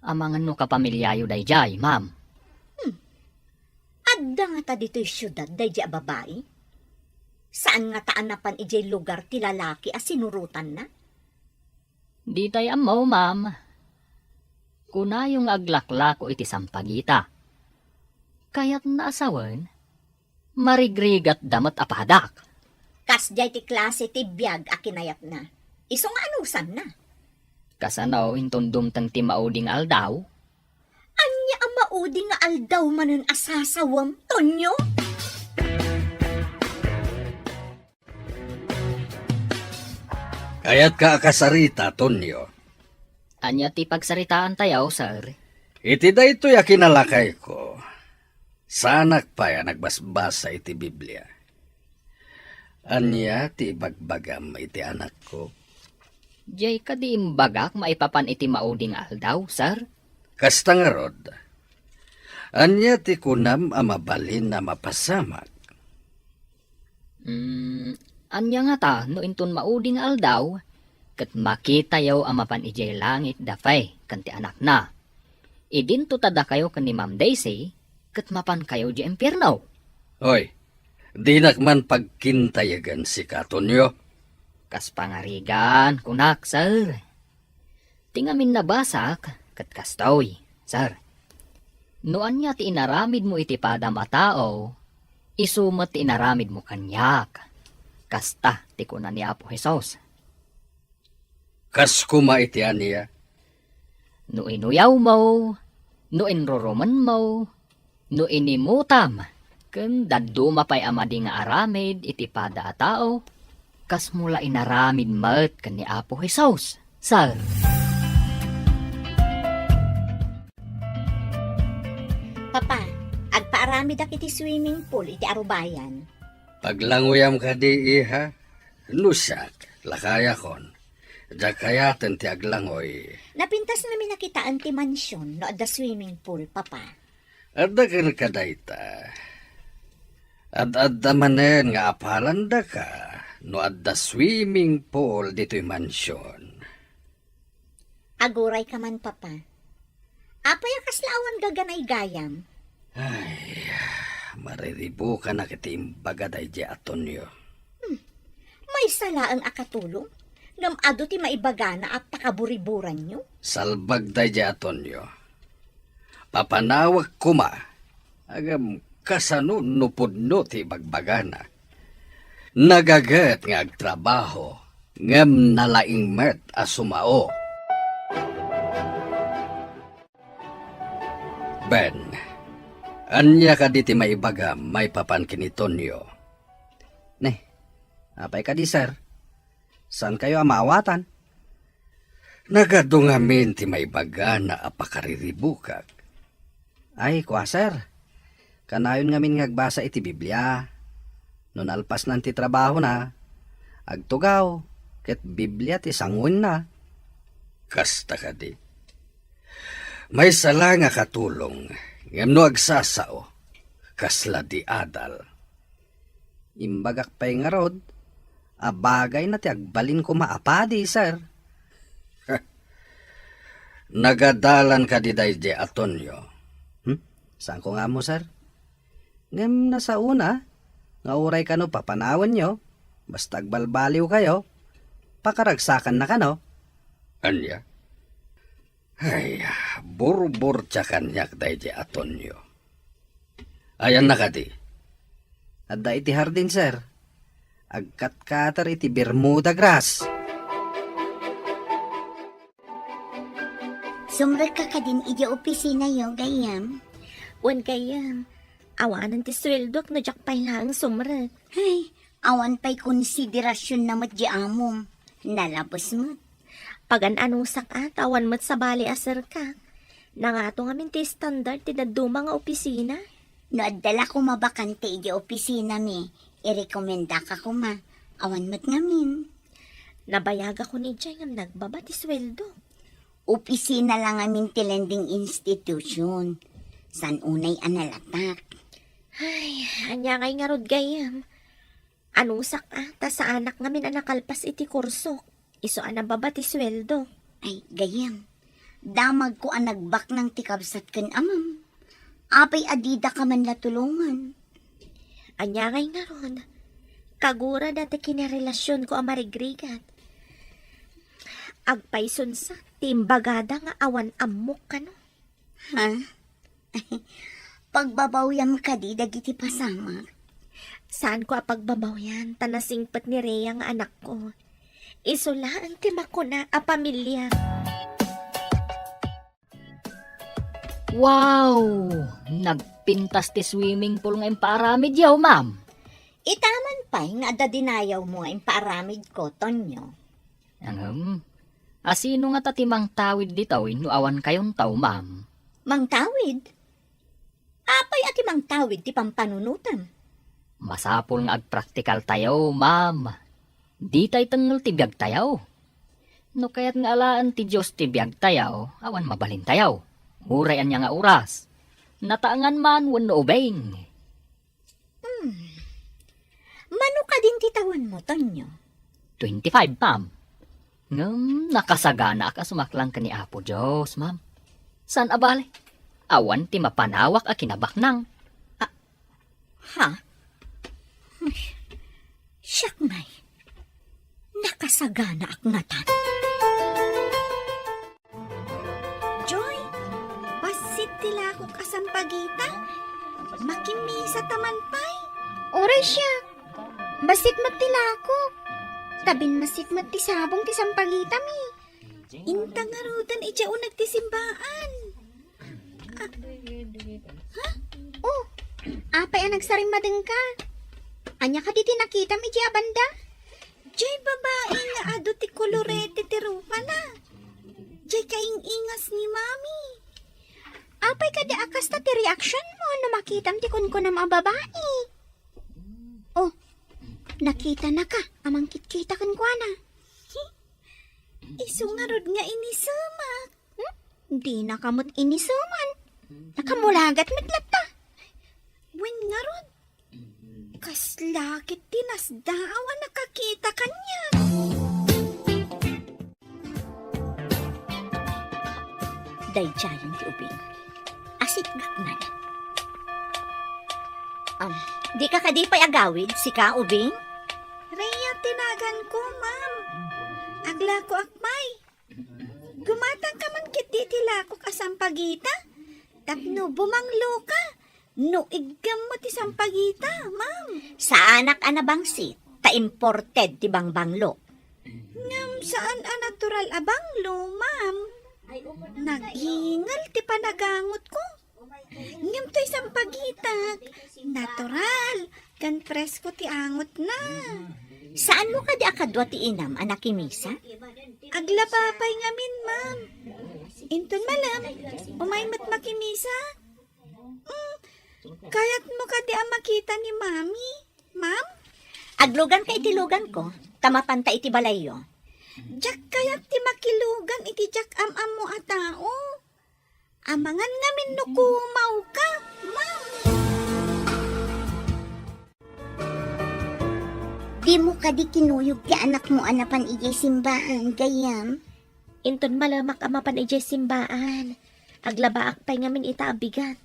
Amangan no kapamilyayo dayjay, ma'am. Adda nga ta dito'y syudad dayjay babae. Saan nga taanapan ijay lugar ti lalaki a sinurutan na? Di tay amaw, ma'am. Kunayong aglaklako iti sampagita. Kaya't naasawan, marigrigat damat apadak. Kasjay ti klase ti biyag a kinayat na. Iso nga anusan na. Kasanaw intundum tang ti mauding aldaw. Anya ang maudi nga aldaw manen asasawam, Tonyo? Kaya't ka akasarita, Tonyo. Anya ti pagsaritaan tayaw, sir. Iti da ito'y akinalakay ko. Sanak pa ya nagbasbasa iti Biblia. Anya ti ibagbagam iti anak ko. Jay ka di imbagak maipapan iti mauding aldaw, sir. Kasta nga rod. Anya ti kunam amabalin na mapasamak. Anya nga ta, no intun mauding aldaw, kat makita yaw amapan ijay langit dafay, kanti anak na. Idinto tada kayo kan ni Ma'am Daisy, kat mapan kayo di impyerno. Hoy, di nakman pagkintayagan si Katonyo. Kas pangarigan, kunak, sir. Tingamin nabasak, kat kastoy, sir. Noan niya ti inaramid mo iti padam a tao, isumat ti inaramid mo kanyak. Kasta ti kunan ni Apo Jesus. Kas kumaitian niya. No inuyaw mo, no inroroman mo, no inimutam, ken daduma pa'y amadi nga aramid iti pada a tao, kas mula inaramid mat ken ni Apo Jesus. Sir, Papa, agpaaramid ak iti swimming pool iti Arubayan. Paglanguyam ka di iha, nusak, lakaya kon. Da kaya ti aglangoy. Napintas namin nakitaan ti mansyon no adda swimming pool, Papa. Adda ka dayta. Adda manen nga apalanda ka, no adda swimming pool dito'y mansyon. Aguray ka man, Papa. Apay akaslawan gaganay gayam. Ay, mariribo ka na kitimbaga day di atonyo. May sala ang akatulong. Ngam ado ti maibagana at pakaburiburan nyo. Salbag day di atonyo. Papanawag kuma, agam kasano nupudno ti bagbagana. Nagagat nga agtrabaho, ngam nalaing met asumao. Ben, anya ka di ti maibaga may papan kinitonyo. Ne, apay ka di sir? San kayo amawatan? Nagadungamin ti maibaga na apakariribukak. Ay, kwa sir. Kanayon ngamin ngagbasa iti Biblia. Nun alpas nan ti trabaho na, agtugaw, ket Biblia ti sangun na. Kasta ka di. May sala nga katulong, ngam no agsasao, kasla di adal. Imbagak pa'y nga rod, abagay na ti agbalin ko maapadi, sir. Nagadalan ka di day di atonyo. Saan ko nga mo, sir? Ngam nasa una, nga uray ka no papanawan nyo, basta agbalbaliw kayo, pakaragsakan na ka no. Anya? Ay, burbur tsa kanyak day di atonyo. Ayan na ka di. Adda iti hardin, sir. Agkat-katar iti Bermuda grass. Sumrag ka din iti opisina yo, gayam. Wan gayam. Awanan ti sweldo no jak pay lang sumrag. Ay, awan pa'y konsiderasyon na mat di amom. Nalabos mo. Pagan anong sakat, awan mat sa bali aser ka. Nangato nga min ti standard ti daduma nga opisina. No adala ko mabakante iti opisina mi. Irekomenda ka ko ma. Awan mat ngamin. Nabayaga ko ni Jay nga nagbaba ti sweldo. Opisina lang amin ti lending institution. San unay analatak. Ay, anya ngay nga rod gayam. Anong sakat, ta sa anak nga min anakalpas iti kurso. Iso anababa ti sweldo. Ay, gayam. Damag ko ang nagbak ng tikabsat kan amam. Apay adida ka man natulungan. Anya ngay nga ron. Kagura dati kinarelasyon ko ang marigrigat. Agpayson sa timbagada nga awan amok ka no. Ha? Pagbabawyam ka di dagiti pasama. Saan ko apagbabaw yan? Tanasingpat ni Rhea nga anak ko. Isulaan ti makuna a pamilya. wow! Nagpintas ti swimming pool nga imparamid yaw, ma'am. Itaman pa'y nga adda dinayaw mo ang paaramid ko, Tonyo. Asino nga tatimang tawid ditaw, no awan kayon taw, ma'am. Mang tawid? Apay ati mang tawid ti pampanunutan. Masapol nga agpraktikal tayo, ma'am. Di tay tengel ti biyag tayaw. No kayat nga alaan ti Diyos ti biyag tayaw, awan mabalin tayaw. Murayan niya nga oras. Nataangan man wano obeng. Mano ka din titawan mo, Tonyo? 25, ma'am. Nakasagana ka sumaklang ka ni Apo Diyos, ma'am. San abale? Awan ti mapanawak a kinabaknang. Ha? Siyak may. Nakasagana ak ngatan. Joy, basit tila ako kas sampagita. Makimisa taman pay. Oray siya. Basit mat ti lako. Tabin masit mat ti sabong ti sampagita mi. Intang arudan ija o nagtisimbaan. Oh, apay ang nagsarimmadeng ka. Anya ka di tinakita mi di banda? Jay babae nga ado ti kolorete ti rupa na. Jay kaing-ingas ni mami. Apay ka di akas ta ti reaction mo na makitam ti kunkunam a babae. Oh, nakita na ka. Amang kitkita kan kwa na. Isungarod nga inisamak. Di na kamot inisuman. Nakamulagat mitlata. Wen nga rod. Kaslakit tinasdaawa nakakita kanya. Dayjayan ti ubing. Asit gaknan. Di ka kadipay agawid, si ka ubing? Rhea, tinagan ko, ma'am. Agla ko akmay. Gumatang ka man kit di tila ko kasampagita. Tapno bumanglo ka. No igam mo ti sampagita, ma'am. Sa anak anabangsit, ta imported ti bangbanglo. Ngam saan a natural abanglo, ma'am? Naghingal ti panagangot ko. Ngam to isang pagita. Natural. Kan presko ti angot na. Saan mo ka di akadwa ti inam, anak kimisa? Agla papay ngamin, ma'am. Inton malam, umaymat makimisa. Kayat mo ka di ang makita ni mami, ma'am? Aglugan ka itilugan ko, tamapanta iti balayo. Jak kayat ti makilugan iti jak am mo a tao. Amangan ngamin no kumaw ka, ma'am. Di mo ka di kinuyog ti anak mo anapan ijay simbaan, gayam. Inton malamak amapan ijay simbaan. Aglabaak pa'y ngamin ita abigat.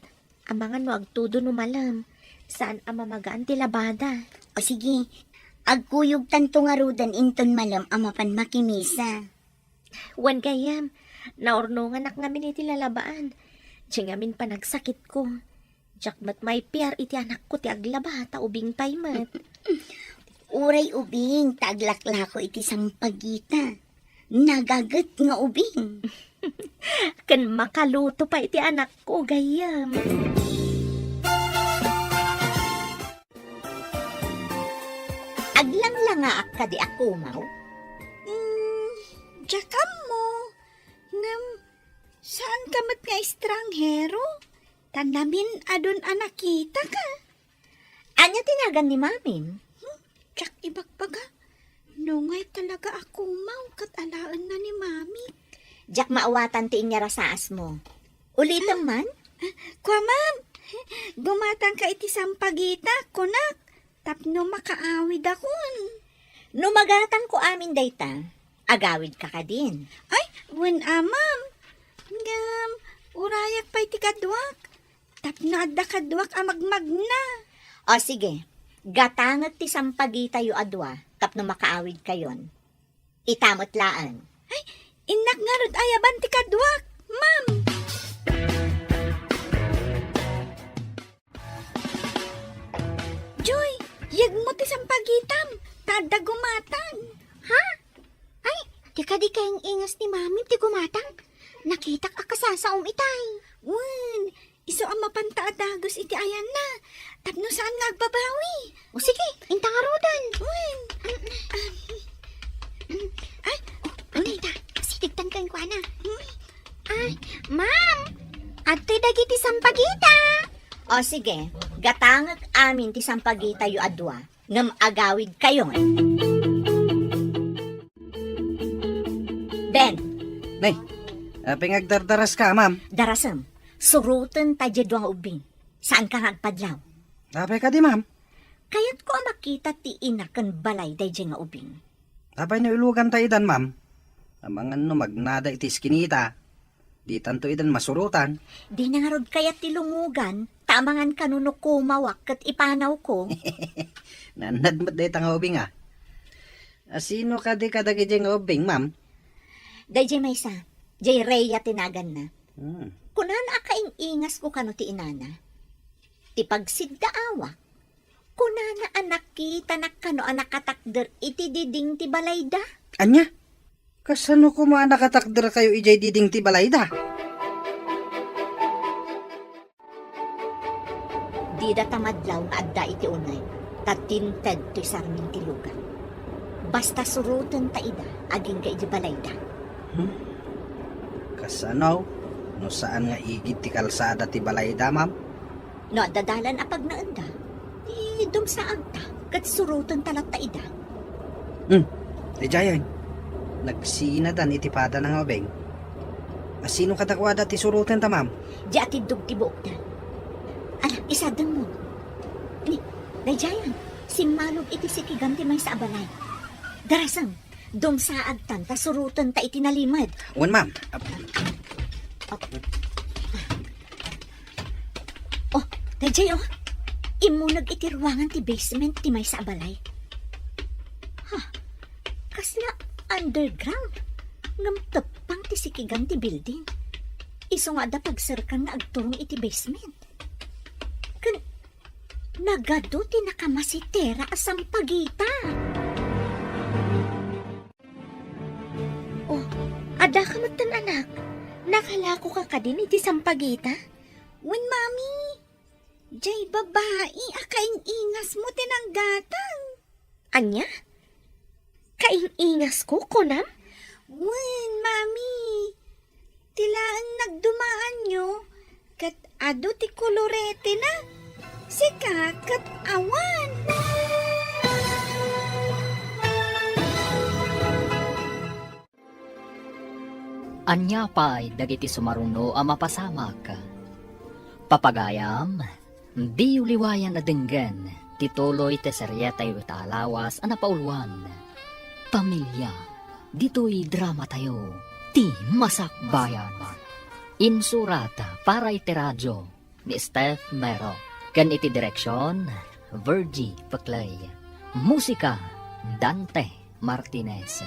Amangan mo agtudo no malam. Saan amamagaan ti labada? O sige, agkuyog tanto nga rudan inton malam amapan makimisa. Wan gayam. Naornongan ak ngamin iti lalabaan. Di ngamin panagsakit ko. Jakmat may piar iti anak ko ti aglaba ta ubing paymat. Uray ubing, taglaklako iti sampagita. Nagagat nga ubing. Kan makaluto pa iti anak ko gayam. Aglang-langa ak ka di akumaw? Jakam mo. Ngam, saan ka mat nga estranghero? Tanamin adon anakita ka. Anya tinagan ni mamim? Jak ibagbaga. Nungay talaga ako mau kat alaan na ni mami. Jak maawatan ti inyara saas mo. Ulitan man? Kwa ma'am, gumatang ka iti sampagita, kunak. Tapno makaawid akon. Numagatang ko amin dayta, agawid ka ka din. Ay, wen ma'am. Ngam, urayak pa iti kadwak. Tapno adda kadwak amagmag na. O sige, gatangat ti sampagita yu adwa, tapno makaawid kayon. Itamot laan. Inak nga rod ayaban ti kadwak, ma'am. Joy, yag mo ti sampagitam. Tada gumatang. Ay, di ka di kayong ingas ni mami ti gumatang. Nakitak akasasaom itay. Wen, iso ang mapantaadagos iti ayan na. Tapno saan nga agbabawi? O sige, intang arudan. Wen, Ay, unita, sitigtan kayong kwa na. Ay, ma'am, ato'y dagiti sampagita. O sige, gatangat amin ti sampagita yu adwa, ngam agawid kayon. Ben, Nay, pingagdardaras ka, ma'am. darasam, surutan tayo duwang ubing. Saan ka nagpadlaw? Tapay ka di, ma'am. Kaya't ko makita ti inakan balay day nga ubing. Tapay na ilugan tayo idan, ma'am. Amangan no magnada iti skinita. Di tanto idan masurutan. Di na nga rod kaya't ti lungugan, tamangan kanuno kumawak kat ipanaw ko. Nanadmat day nga ubing, ah. Sino ka di kadagi nga ubing, ma'am? Day may sa, Rhea tinagan na. Hmm. Kunan akaing ingas ko kano ti inana. Ti pagsiddaawak, kunana anak kita kano anak katakder iti diding ti balayda. Anya? Kasano ko mga nakatakder kayo ijay diding ti balayda? Di da tamadlaw nga adda iti unay, tatinted ti sarmin ti lugar. Basta surutan ta ida, aging ka iti balayda. Kasano? No saan nga igit ti kalsada ti balayda, ma'am? No, dadalan apag naanda, di dumsaag ta, kat surutan talat ta ida. Di jayan. Nagsinadan iti pada ng abeng. Asino katakwada ti surutan ta, ma'am? Di atidog ti buok na. Ala, isadang mo. Ni, dayayan, simalog iti sikigan ti may sa abalay. Darasang, dumsaag tan, ta surutan ta iti nalimad. Wan, ma'am. Oh, dayay oh. Imunag iti ruangan ti basement ti may sa abalay. Ha, kasla underground. Ngam tepang ti sikigan ti building. Iso nga da pagserkan nga agturong iti basement. Kan, nagado ti nakamasitera asang pagita. Oh, ada ka matan anak. Nakalako ka ka din iti sampagita? Wen, mami. Jay babae, akaing ingas mo tinanggatang. Anya? Kaing-ingas ko, kunam? Wen, mami. Tilaan nagdumaan nyo. Kat ado ti kolorete na. Sika kat awan. Anya pa'y dagiti sumaruno a mapasamak. Papagayam, di uliwayan na denggen, tituloy te seryetay alawas a napauluan. Pamilya, dito'y drama tayo, ti masakbayan. Insurata para iti radyo ni Steph Mero. Kan iti direksyon, Virgie Paclay. Musika, Dante Martinez.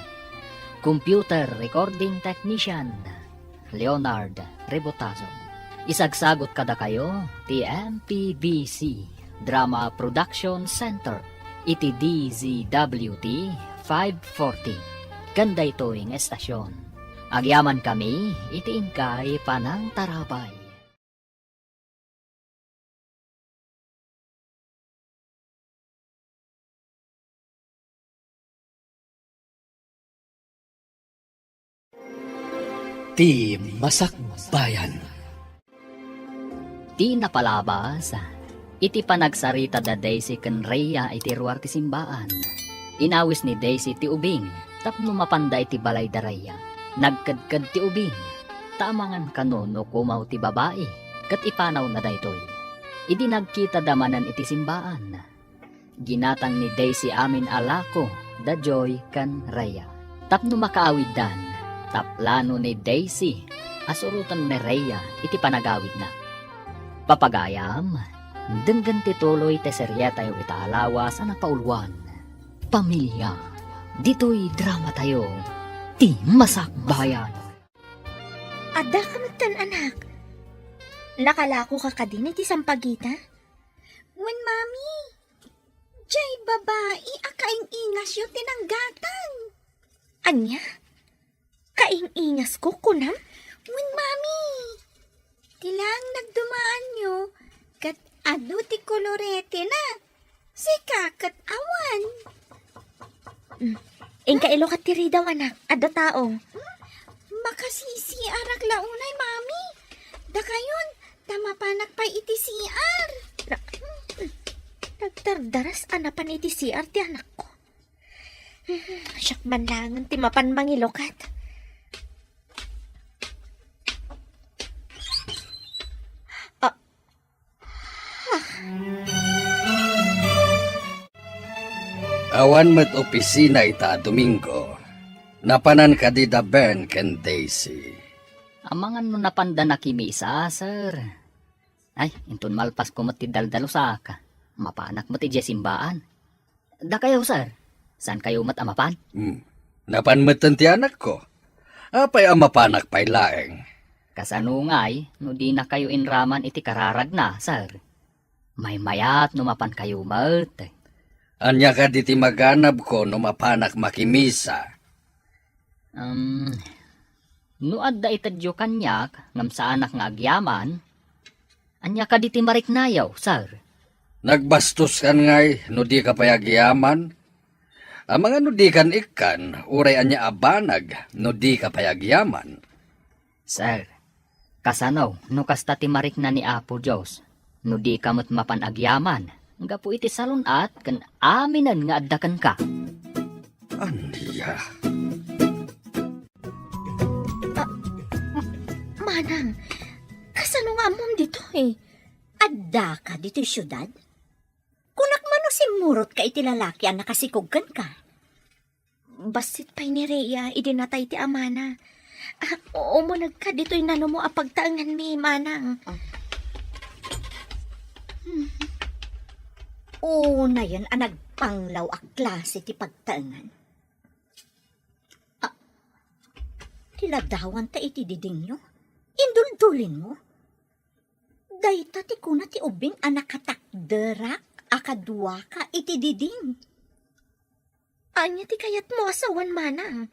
Computer Recording Technician, Leonard Rebotazo. Isagsagot kada kayo, ti MPBC Drama Production Center, iti DZWT 540. Ganda ito'ing estasyon. Agyaman kami, iti ingkay panang tarabay. Ti Masakbayan. Ti napalabas, iti panagsarita da Daisy ken Rhea iti ruar ti simbaan. Inawis ni Daisy ti ubing, tapno mapanday ti balay da Rhea. Nagkadkad ti ubing, taamangan kanono kumaw ti babae, kat ipanaw na daytoy. Idi nagkita damanan iti simbaan. Ginatang ni Daisy amin alako, da Joy kan Rhea. Tapno makaawid dan, taplano ni Daisy, asurutan ni Rhea iti panagawid na. Papagayam, denggan tituloy te seryeta yu itaalawas na pauluan. Pamilya, dito'y drama tayo, ti masakbayan. Ada ka matan anak. Nakalako ka ka din iti sampagita? Wen, mami. Jay babae, akaing ingas yu tinanggatang. Anya? Kaing-ingas ko, kunam? Wen, mami. Tilang nagdumaan nyo. Kat ado ti kolorete na. Sika kat awan. Ingkailo ka tiri daw anak, ada tao. Makasisi arak launay, mami. Da kayon, tamapanak pa iti CR. Nagtardaras anapan iti CR ti anak ko. Siyak man langan ti mapan mangilokat. Awan met opisina ita Domingo. Napanan ka di da Ben ken Daisy. Amangan no napanda na kimi isa, sir. Ay, intun malpas ko mati daldalo sa ka. Mapanak mo ti simbaan. Da kayo, sir. San kayo mat amapan? Napanmetan ti anak ko. Apay ang mapanak pay laeng. Kasanungay, no di na kayo inraman iti kararag na, sir. May mayat numapan kayo malt. Anya ka diti maganab ko no mapanak makimisa. No adda itadyo kanyak, ngam sa anak nga agyaman, anya ka diti mariknayaw, sir. Nagbastos kan ngay, no di ka payagyaman. Ang mga no di kan ikan, uray anya abanag, no di ka payagyaman. Sir, kasanaw, no kasta ti marik na ni Apo Diyos, no di kamot mapanagyaman, nga po iti salunat, kan aminan nga addakan ka. Anya? Manang, kasano nga mong dito eh? Adda ka dito syudad? Kunak man no simurot ka iti lalaki ang nakasikugkan ka. Basit pa'y ni Rhea, idinatay ti amana. Umunag ka dito'y nano mo apagtaangan mi, manang. Oo na yan ang nagpanglaw a klase ti pagtaangan. Tiladawan ta iti diding nyo? Induldulin mo? Dayta ti kuna ti ubing ang nakatakderak akadwa ka iti diding. Anya ti kayat mo asawan, manang.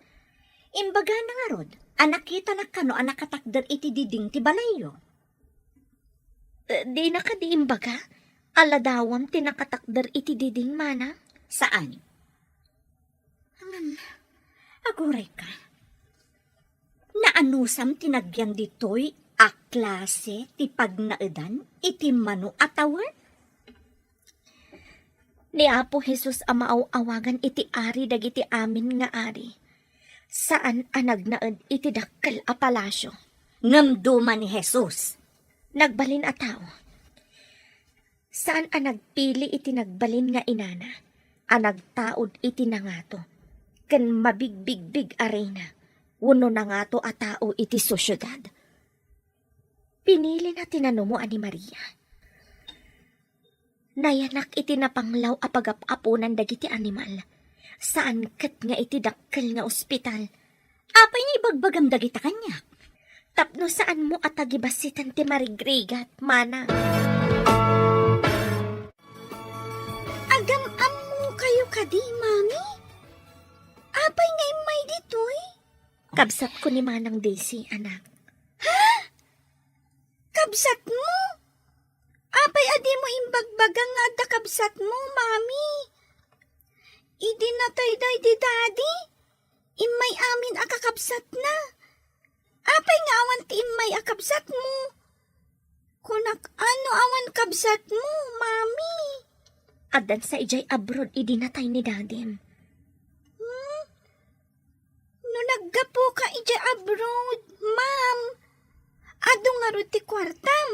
Imbaga na nga rod, anakita na kano ang nakatakder iti diding ti balayo. Di na ka di imbaga? Aladawam tinakatakder iti diding, manang. Saan? Aguray ka. Naanusam tinagyan ditoy a klase ti pagnaedan iti mano atawan? Ni Apo Jesus amaaw-awagan iti ari dagiti amin nga ari. Saan anagnaed iti dakkel a palasyo? Ngamduman ni Jesus. Nagbalin a tao. Saan anagpili iti nagbalin nga inana? Anagtaod iti nangato. Ken mabigbigbig arena. Uno nangato a tao iti sosyudad. Pinili na tinano mo ani Maria. Nayanak iti napanglaw a pagap-apunan dagiti animal. Saan ket nga iti dakkel nga ospital. Apay ni ibagbagam dagita kanya. Tapno saan mo atagibasitan ti marigrigat, mana. Agam-am mo kayo kadi, mami? Apay ngay may ditoy? Kabsat ko ni Manang Daisy, anak. Kabsat mo? Apay adi mo imbagbagang nga adda kabsat mo, mami. Idi na tay di daddy. Imay amin akakabsat na. Apay nga awan ti imay akabsat mo. Kunak ano awan kabsat mo, mami. Adan sa ijay abroad idinatay ni dadim. No naggapo ka ija abroad, ma'am. Ado nga ro ti kwartam.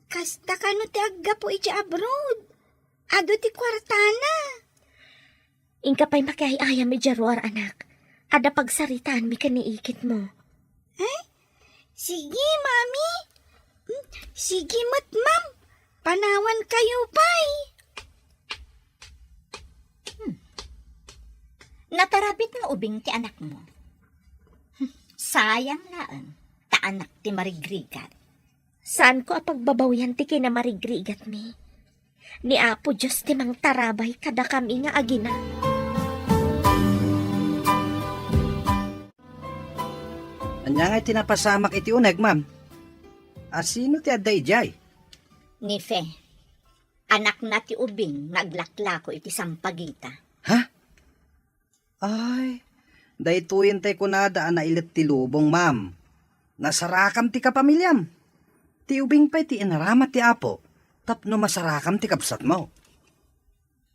Kasta ka no ti aggapo ija abroad. Ado ti kwartana. Ingka pa'y makiayayam mi jaruar, anak. Ada pagsaritaan mi kaniikit mo. Sige, mami. Sige, ma'am. Panawan kayo, pay. Natarabit nga ubing ti anak mo. Sayang laan, ta anak ti marigrigat. Saan ko apagbabawian ti kinamarigrigat mi? Ni Apo Diyos ti mang tarabay kada kami nga agina. Anya nga tinapasamak iti uneg, ma'am. Asino ti adday jay? Ni Fe, anak na ti ubing naglaklako iti sampagita. Ha? Ay, daytoyen tay kunada na ilit ti lubong, ma'am. Nasarakam ti kapamilyam. Ti ubing pa'y ti inaramat ti Apo. Tapno masarakam ti kapsat mo.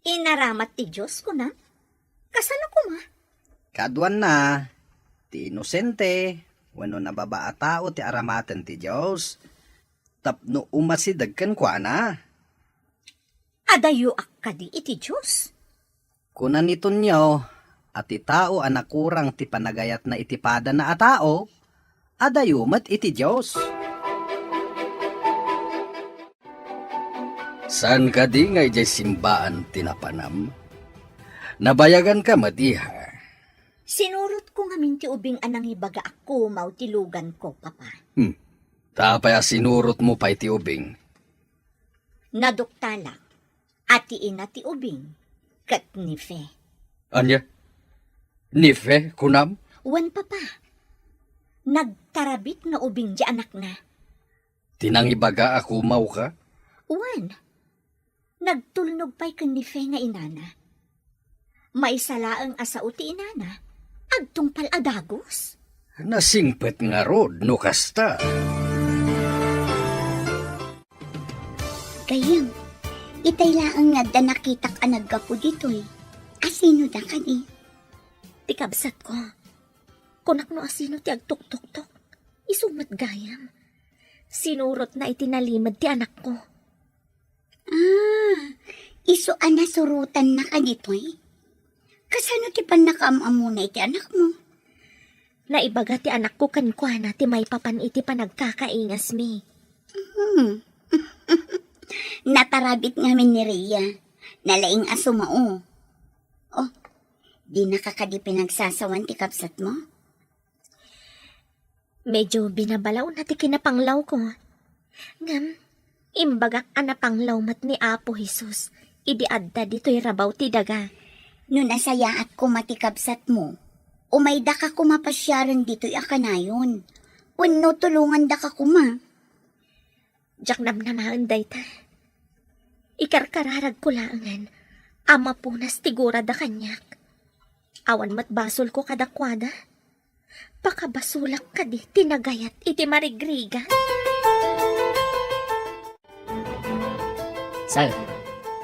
Inaramat ti Diyos ko na. Kasano ko ma? Kaduan na, ti inosente, wano nababa a tao ti aramaten ti Diyos. Tapno umasidag kan kwa na. Adayo akkadi iti Diyos. Kunan nito niyo, at ti tao anakurang ti panagayat na itipada na a tao, adayumat iti Diyos. San ka di ngay jay simbaan tinapanam? Nabayagan ka madiha. Sinurot ko nga minti ubing anang ibaga ako mautilugan ko, papa. Tapay sinurot mo pa iti ubing. Naduktalak, ati ina ti ubing, kat ni Fe. Anya? Nife, kunam? Wan papa. Nagtarabit nga ubing di anak na. Tinangibaga ako mau ka? Wan. Nagtulnog pa'y kan ni Fe nga inana. May salaang asao ti inana. Agtungpal adagos. Nasingpet nga rod, no kasta. Gayam, itay laang nga da nakitak anaggapo dito'y. Asino da ka di? Tikabsat ko. Kunak no asino ti agtok-tok-tok. Isumat gayam. Sinurot na itinalimad ti anak ko. Iso anasurutan na ka dito'y. Kasano ti panakaamamu na iti anak mo? Naibaga ti anak ko kankwana ti may papan iti panagkakaingas mi. Natarabit ngamin ni Rhea. Nalaing aso mao. Oh, di nakakadi pinagsasawan ti kapsat mo? Medyo binabalaw na ti kinapanglaw ko. Ngam, imbagak anapanglaw mat ni Apo Jesus. Idi adda dito'y rabaw ti daga. No nasayaat ko matikabsat mo, umay da ka kumapasyaran dito'y akanayon. Uno tulungan da ka kuma. Jak namnamaan dayta. Ikarkararag ko laangan. Ama punas tigura da kanyak. Awan matbasol ko kadakwada. Pakabasulak ka di tinagayat iti marigriga. Sir,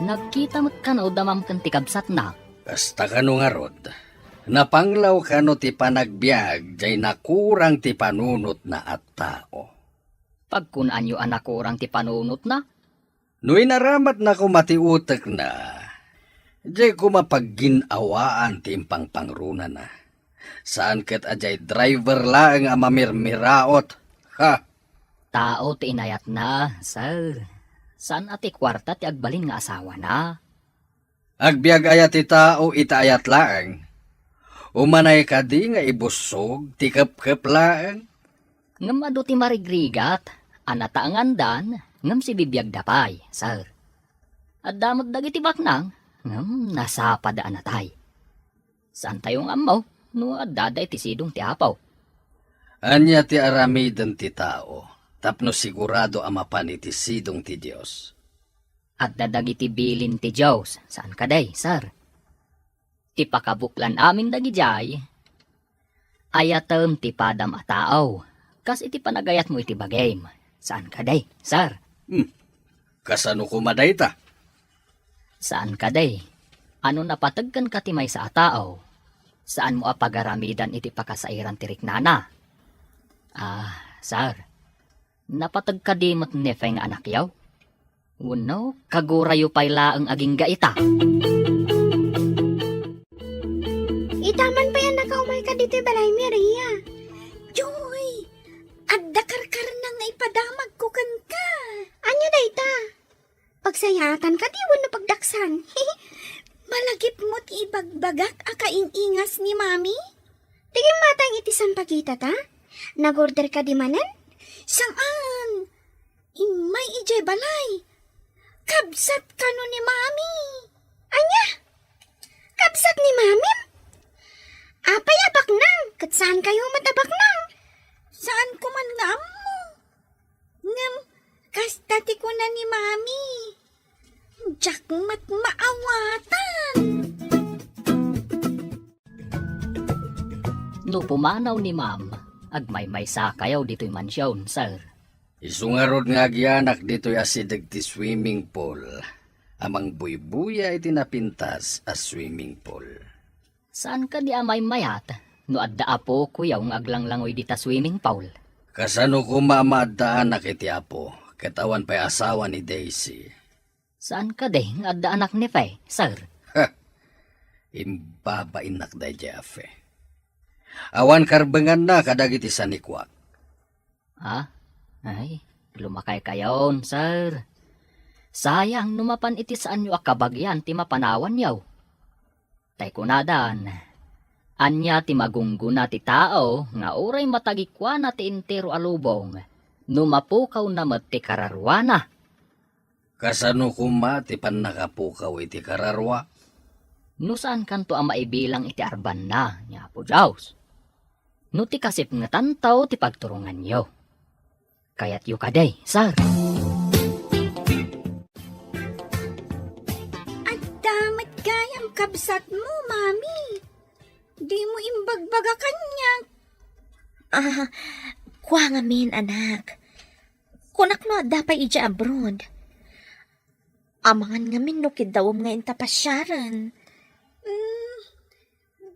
nagkita mo't kano damam kan tikabsat na. Kasta ka no nga rod. Napanglaw ka no ti panagbiag, jay nakurang ti panunot na at tao. Pagkunaan yu anak ko orang ti panunot na, No'y naramat na ko matiutek na, jay ko mapagginawaan ti impangpangruna na. Saan ket ajay driver lang ang mamirmiraot. Ha! tao ti inayat na, sir. Saan ati kwarta ti agbalin nga asawa na? Agbiag ayat ti tao itayat lang. Umanay ka di nga ibusog, ti kep-kep lang. Ngam ado ti marigrigat, anata ang andan, ngam si bibiyag dapay, sir. At damot dagiti baknang, ngam nasapad anatay. Saan tayong amaw, no daday ti sidong ti apaw. Anya ti aramiden ti tao, tapno sigurado amapan iti sidong ti Diyos. At dadagiti bilin ti Diyos, saan kaday, sir? Ti pakabuklan amin dagijay, ayatem ti padam a tao, kas iti panagayat mo iti bagay, saan kaday, sir? Kasano kumaday ta? Saan kaday? Ano napatagkan ka ti may sa tao? Saan mo apagaramidan iti pakasairan ti riknana? Sir, napatag ka di mo't nefeng anak yaw? Uno, kagurayo pay laang aging gaita. Itaman pa yan nakaumay ka dito balay mi Rhea. Joy, adda karkar na nga ipadamag ko kan ka. Anya dayta? Pagsayatan ka di wano pagdaksan. Malagip mo't ibagbagak akaingingas ni mami? Tigim matang itisan pagita ta? Nag-order ka di manan? Saan? Imay ijay balay. Kabsat ka no ni mami. Anya? Kabsat ni mami? Apay abak nang. Kat saan kayo matabak nang? Saan ko man nga mo? Ngam, kastati ko na ni mami. Jack mat maawatan. No pumanaw ni ma'am, agmay-may sakayaw dito'y mansyon, sir. Isungarod nga gianak dito'y asidag ti swimming pool. Amang buybuya iti napintas as swimming pool. Saan ka di amay mayat? No adda apo kuyaw ng aglanglangoy dita swimming pool. Kasano ko mamadaan na kiti apo, katawan pa'y asawa ni Daisy. Saan ka di adda anak ni Faye, sir? Imbabain nakday Jaffe. Awan karbengan na kadagiti sanikwak. Ay, lumakay kayon, sir. Sayang numapan iti saan nyo akabagyan ti mapanawan yaw. Tay kunadan, anya ti magungguna ti tao nga uray matagikwa na ti intero alubong, Numapukaw na met ti kararwana. Kasano kumati pan nakapukaw iti kararwa. No saan kanto ang maibilang iti arban na, ni Apo Jaws. No ti kasip nga tantaw ti pagturungan yo. Kaya't yu kaday, sir. At damat gayam kabsat mo, mami. Di mo imbagbaga kanya. Kwa ngamin, anak. Kunak no, dapay ija abroad. Amangan ngamin no kidawom nga intapasyaran.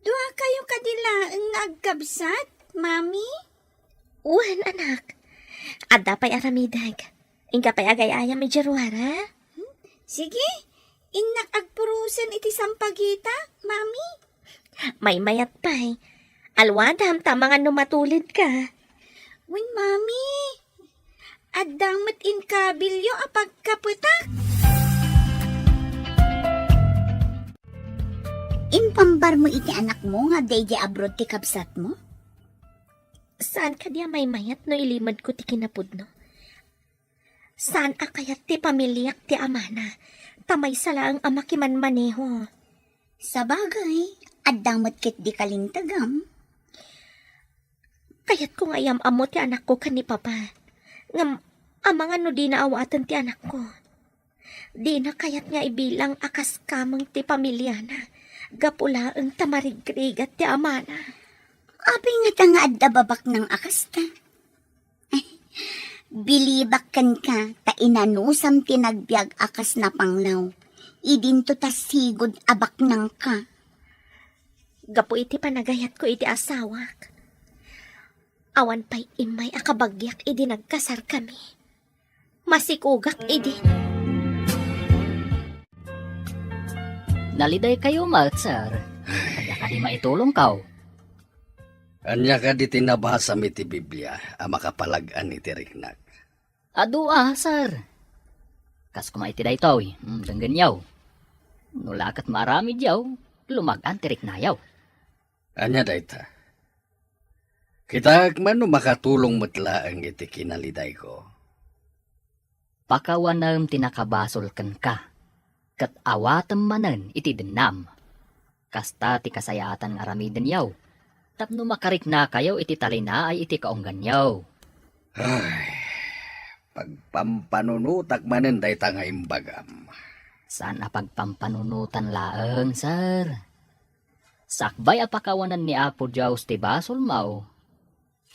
Dua kayo kadila ang agkabsat, mami. Uwan, anak. At dapay aramidag. Ingka pa'y agay-ayam ija ruwara. Sige, inak agpurusan iti sampagita, mami. May mayat pa'y. Alwadam, tama nga numatulid ka. Win, mami. At damat in kabilyo apagkaputak. Impambar mo iti anak mo nga day abroad ti kabsat mo? Saan ka diya may mayat no ilimad ko ti kinapudno? Saan akayat ti pamilyak ti amana? Tamay sala ang ama kiman maneho. Sa bagay, adamot kit di kalintagam. Kayat ko ngayam amo ti anak ko kan ni papa. Ngam, amang ano di na awatan ti anak ko. Di na kayat nga ibilang akas kamang ti pamilya na. Gapula ang tamarigrigat ti amana. Abi nga nga adda babak ng akas ka. Bilibak kan ka, ta inanusam tinagbiag akas na panglaw. Idinto ta sigod abak ng ka. Gapo iti panagayat ko iti asawak. Awan pa'y imay akabagyak idi nagkasar kami. Masikugak idi. Naliday kayo, sir. Kaya ka di maitulong kaw. Anya ka di tinabasa mi ti Biblia, a makapalagan iti riknak. Adu sir. Kas kumaiti day taw, denggan yaw. Nulakat marami yaw, lumagan tirik na yaw. Anya dayta. Kita man no makatulong matlaang iti kinaliday ko. Pakawanam tinakabasol ken ka. Kat awatem manen iti denam. Kasta ti kasayatan nga ramiden yaw. Tapno makarik na kayo iti talina ay iti kaunggan yaw. Ay, pagpampanunutak manen dayta nga imbagam. Saan pagpampanunutan laeng, sir? Sakbay apakawanan ni Apo Jaws ti basol mau.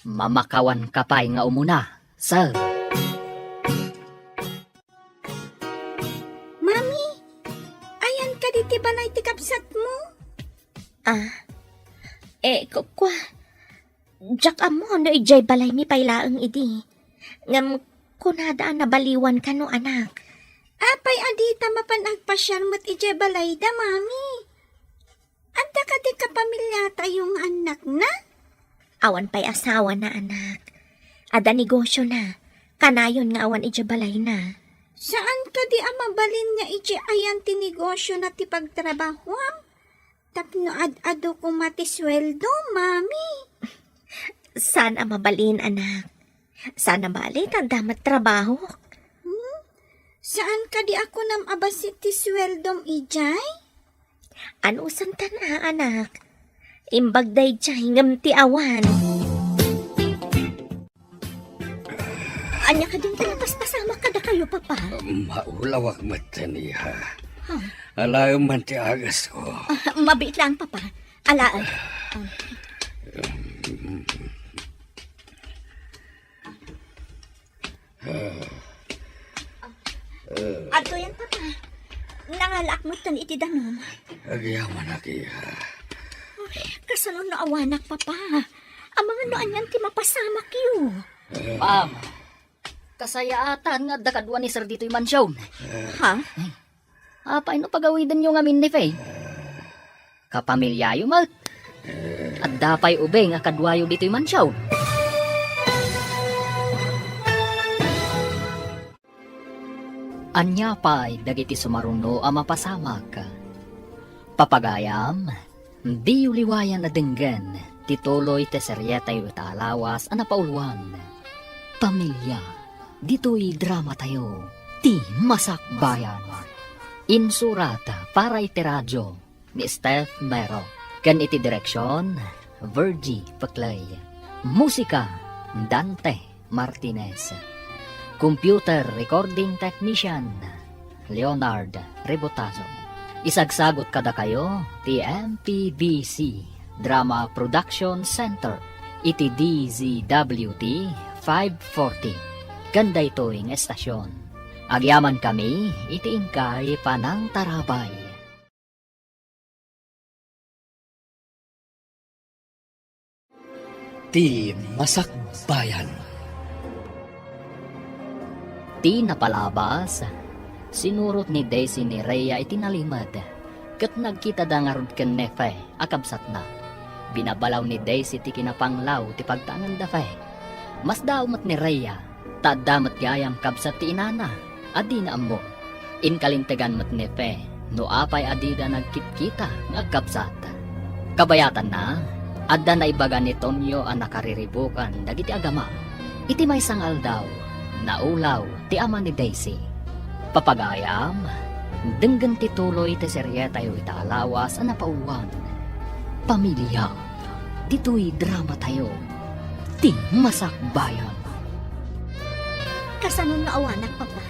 Mamakawan kapay nga umuna, sir. Mami, ayan ka di balay ti kapsat mo. Kwa. Jak amo no ijay balay mi pailaeng idi. Ngam kunadaan na baliwan ka no anak. Apay adita mapanagpasyar mo't ije balay da, mami. Anda ka di kapamilya tayong anak na? Awan pa'y asawa na anak. Ada negosyo na. Kanayon nga awan ije balay na. Saan ka di amabalin nga ije ayan ti negosyo na ti pagtrabahuam? Tapno ad-ado ko matisweldo, mami. Saan ang mabalin anak? Saan ang balit ang damat trabaho? Saan ka di ako nam abasit ti sweldom ijay? Ano santa na anak? Imbag day jay ngam ti awan. Anya ka din pinapaspasama ka na kayo, papa. Maulawak mataniha. Alayom man ti agas ko. Mabait lang, papa. Alaan. Ato yan, papa. Nangalak mo tan iti danom. Agyaman akiha. Kasano na awanak, papa. Ang mga noan yan ti mapasama kayo. Ma'am, kasayaatan nga dakadwa ni Sir dito'y mansyon. Ha? Paano pagawidan nyo nga min ni Faye? Kapamilyayo mat. At dapay ube nga kadwayo dito'y mansyon. Anya pa'y dagiti sumaruno ang mapasamak. Papagayam, di uliwayan na denggan, tituloy te seryetay utalawas ang napauluan. Pamilya. dito'y drama tayo, ti Masakbayan. Insurata para iti radyo ni Steph Mero. Kan iti direksyon, Virgie Paclay. Musika, Dante Martinez. Computer recording technician, Leonard Rebotazo. Isagsagot kada kayo, ti MPBC Drama Production Center, iti DZWT 540. Ganda ito'ing estasyon. Agyaman kami, iti ingkay Panang Tarabay. Ti Masakbayan. Ti napalabas, sinurot ni Daisy ni Rhea itinalimad. Kat nagkita da nga rod ken nefe, akabsat na. Binabalaw ni Daisy ti kinapanglaw ti pagtangan da fe. Mas daumot ni Rhea, tadamat gayam kabsat ti inana, adi na ammo. Inkalintegan mat nefe, no apay adida nagkitkita nga kabsat. Kabayatan na, adda na ibaga ni Tonyo ang nakariribukan dagiti agama. Iti may sangal daw, naulaw ti ama ni Daisy. Papagayam, denggan ti tuloy ti seryeta yu itaalawas ang napauluan. Pamilya, dito'y drama tayo, ti Masakbayan. Kasanon nga awanak, Papa.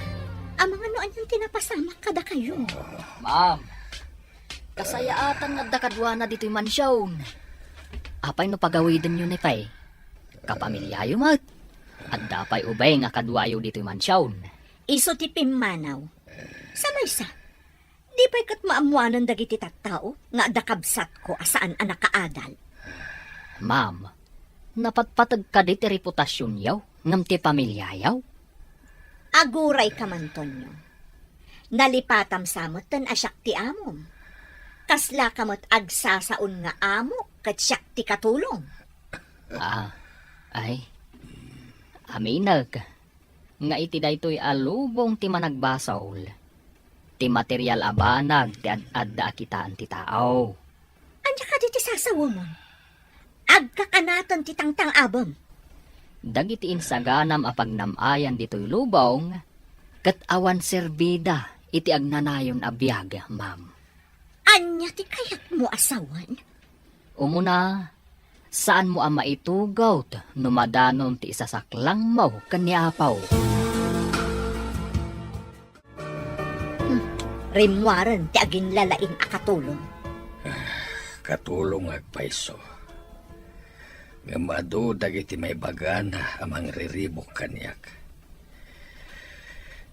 Ang mga noan yung tinapasamak kada kayo. Ma'am, kasayaatan nga dakadwa na dito'y mansyon. Apay no pagawidan nyo ni Pay. Kapamilyayo mat. At dapay ubay nga kadwayo dito'y mansyon. Iso ti Pimanaw. Sa maysa, di pa'y kat maamuanan dagiti tattao nga dakabsat ko asaan anak kaadal. Ma'am, napatpatag ka di ti reputasyon yaw, ngam ti pamilya yaw. Aguray ka man, Tonyo. Nalipatam samot tan asyak ti amom. Kasla kamot agsasaon nga amo kat siyak ti katulong. Ay, aminag, nga iti daytoy alubong ti managbasaol. Ti material abanag ti adda kitaan ti tao. Anya ka di ti sasawo mo? Agkakanaton ti tangtang abom. Dagiti insaganam apagnamayan dito'y lubong, kat awan serbida iti agnanayon abiyag, ma'am. Anya ti kayat mo asawan? Umuna, saan mo ang maitugaw numadanon ti isasaklang mo kanyapaw? Rimwaran ti agin lalaing akatulong. Katulong agpaiso. Nga madudag iti may bagana amang riribok kanyak.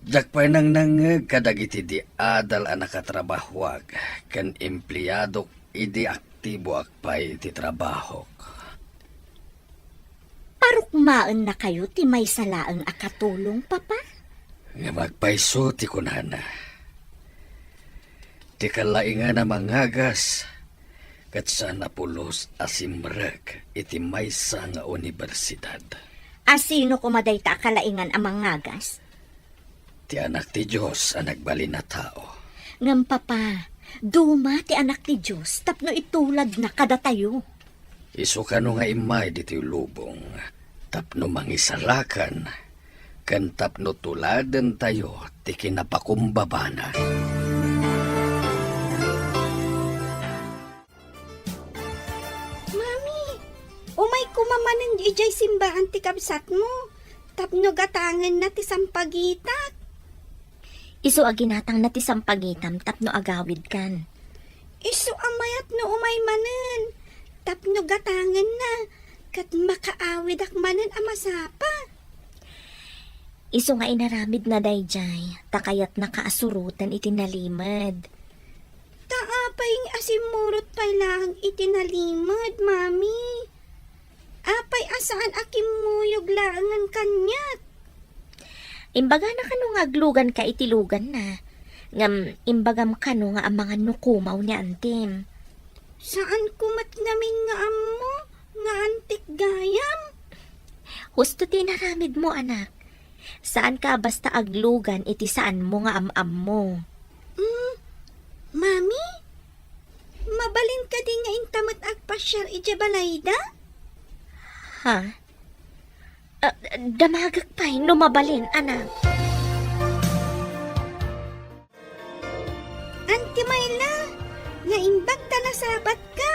Jakpay nang nangag kadag iti di adal ang nakatrabahwag kan empleyado idi aktibo akpay iti trabahok. Parukmaan na kayo ti may salaang akatulong, Papa? Nga magpaiso ti kunana. Ti kalaingan na mangagas kat sana pulos asimrag iti maysa nga universidad. Asino kumaday ta kalaingan amang ngagas? Ti anak ti Diyos ang nagbali na tao. Ngam, Papa, duma ti anak ti Diyos tapno itulad na kada tayo. Isu kano nga imay diti lubong, tapno mangisalakan, kan tapno tuladen tayo ti kinapakumbabana. Mami, umay kumamanan ijay simbahan ti kabsat mo. Tapno gatangan na ti sampagitat. Isu aginatang na ti sampagitam tapno agawid kan. Isu amayat no umay manen. Tapno gatangan na. Kat makaawid ak manen amasapa. Isu nga inaramid na dayjay, takayat nakaasurutan itinalimad. Taapay asimurot pay lang itinalimod, mami. Apay asaan akim muyog laangan kanyat. Imbaga na kano nga aglugan ka itilugan na. Ngam imbagam kano nga ang mga nukumaw ni antim. Saan kumat namin nga ammo? Nga antik gayam? Husto tinaramid mo, anak. Saan ka basta aglugan iti saan mo nga am-am mo? Mami? Mabalin ka di nga intamat agpasyar iti balayda? Ha? Damagag pa'y numabalin, anak. Auntie Myla, nga imbag ta na sabat ka.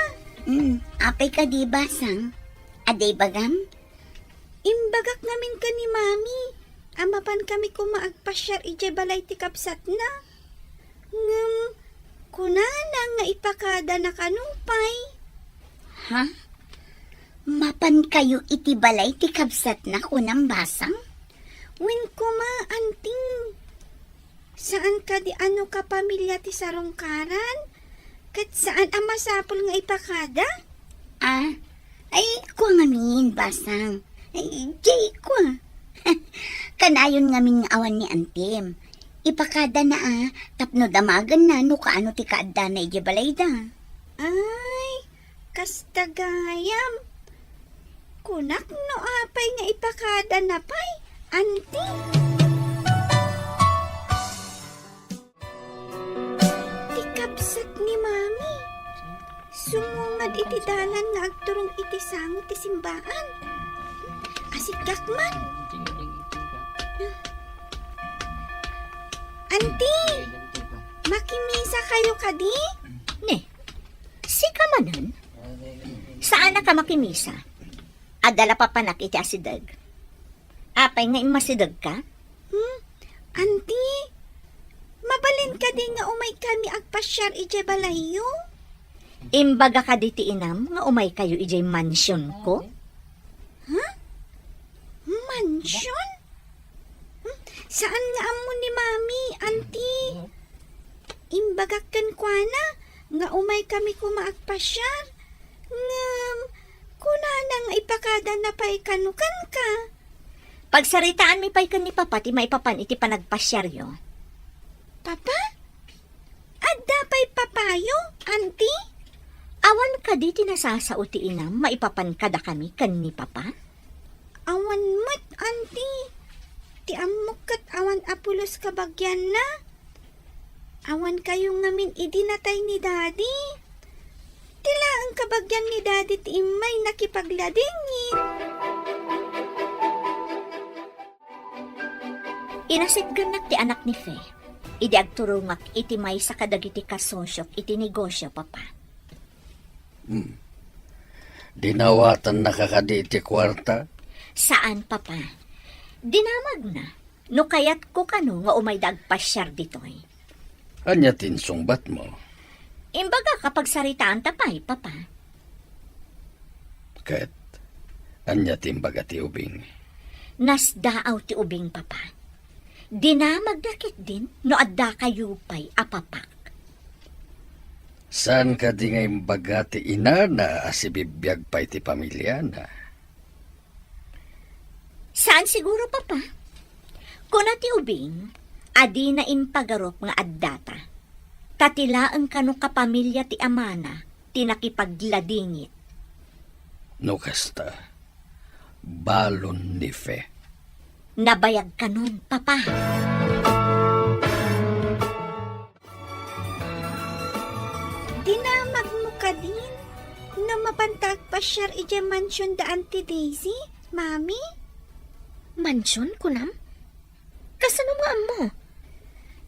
Apay ka di basang? Aday bagam? Imbagak namin ka ni Mami. Amapan kami kumaagpasyar ije balay ti kapsat na. Ngam, kunana nga ipakada na kanumpay. Ha? Mapan kayo iti balay ti kabsat na kunang basang? Win kuma, anting. Saan ka di ano ka pamilya ti sarongkaran? Kat saan ang masapol nga ipakada? Ay, ko ngamin, basang. Ay, jay ko. Kanayon ngamin nga awan ni Antim. Ipakada na tapno damagan na no kaano ti kaadda na ije balay da. Ay, kastagayam. Kunak no apay nga ipakada na pay, anting. Tikapsat ni Mami. Sumungad iti dalan nga agturong iti sangot ti simbaan. Asit gakman. Auntie! Makimisa kayo kadi? Ne, si kamanan? Saan na ka makimisa? Adala pa panak iti asidag. Apay nga imasidag ka? Auntie, mabalin ka di nga umay kami agpasyar ije balayo? Imbaga ka diti inam nga umay kayo ijay mansyon ko? Mansyon? Saan nga amo ni Mami, auntie? Imbagakan kwa na, nga umay kami kumaagpasyar. Ngam, kunana nga ipakada na pa'y kanukan ka. Pagsaritaan mi pa'y kan ni papa ti maipapan iti panagpasyaryo. Papa? Adda pa'y papayo, auntie? Awan ka di tinasasao ti inam maipapan kada kami kan ni papa? Awan mat, auntie. Ti amok kat awan apulos kabagyan na. Awan kayo ngamin idinatay ni daddy. Tila ang kabagyan ni daddy ti imay nakipagladingin. Inasigganak ti anak ni Fe. Idi agturungak iti may sa kadagiti kasosyok iti negosyo, papa. Dinawatan na kakadi iti kwarta. Saan, papa? Dinamag na. No kayat ko kano nga umay dagpasyar ditoy. Anya tinsungbat mo. Imbaga kapag saritaan tapay, papa. Ket, anya timbaga ti ubing. Nasdaaw ti ubing, papa. Dinamag dakit din no adda kayo pa'y apapak. Saan ka di nga imbaga ti inana asibibiyag pa iti pamilya na? Saan siguro, papa? Kuna ti ubing, adi na impagarop nga addata. Katilaan kano kapamilya ti amana, tinakipagladingit. No kasta, balon ni Fe. Nabayag kanon, papa. Dinamag mo ka din na mapantag pasyar ije mansyon da Auntie Daisy, Mami? Mansyon, kunam? Kasano nga mo?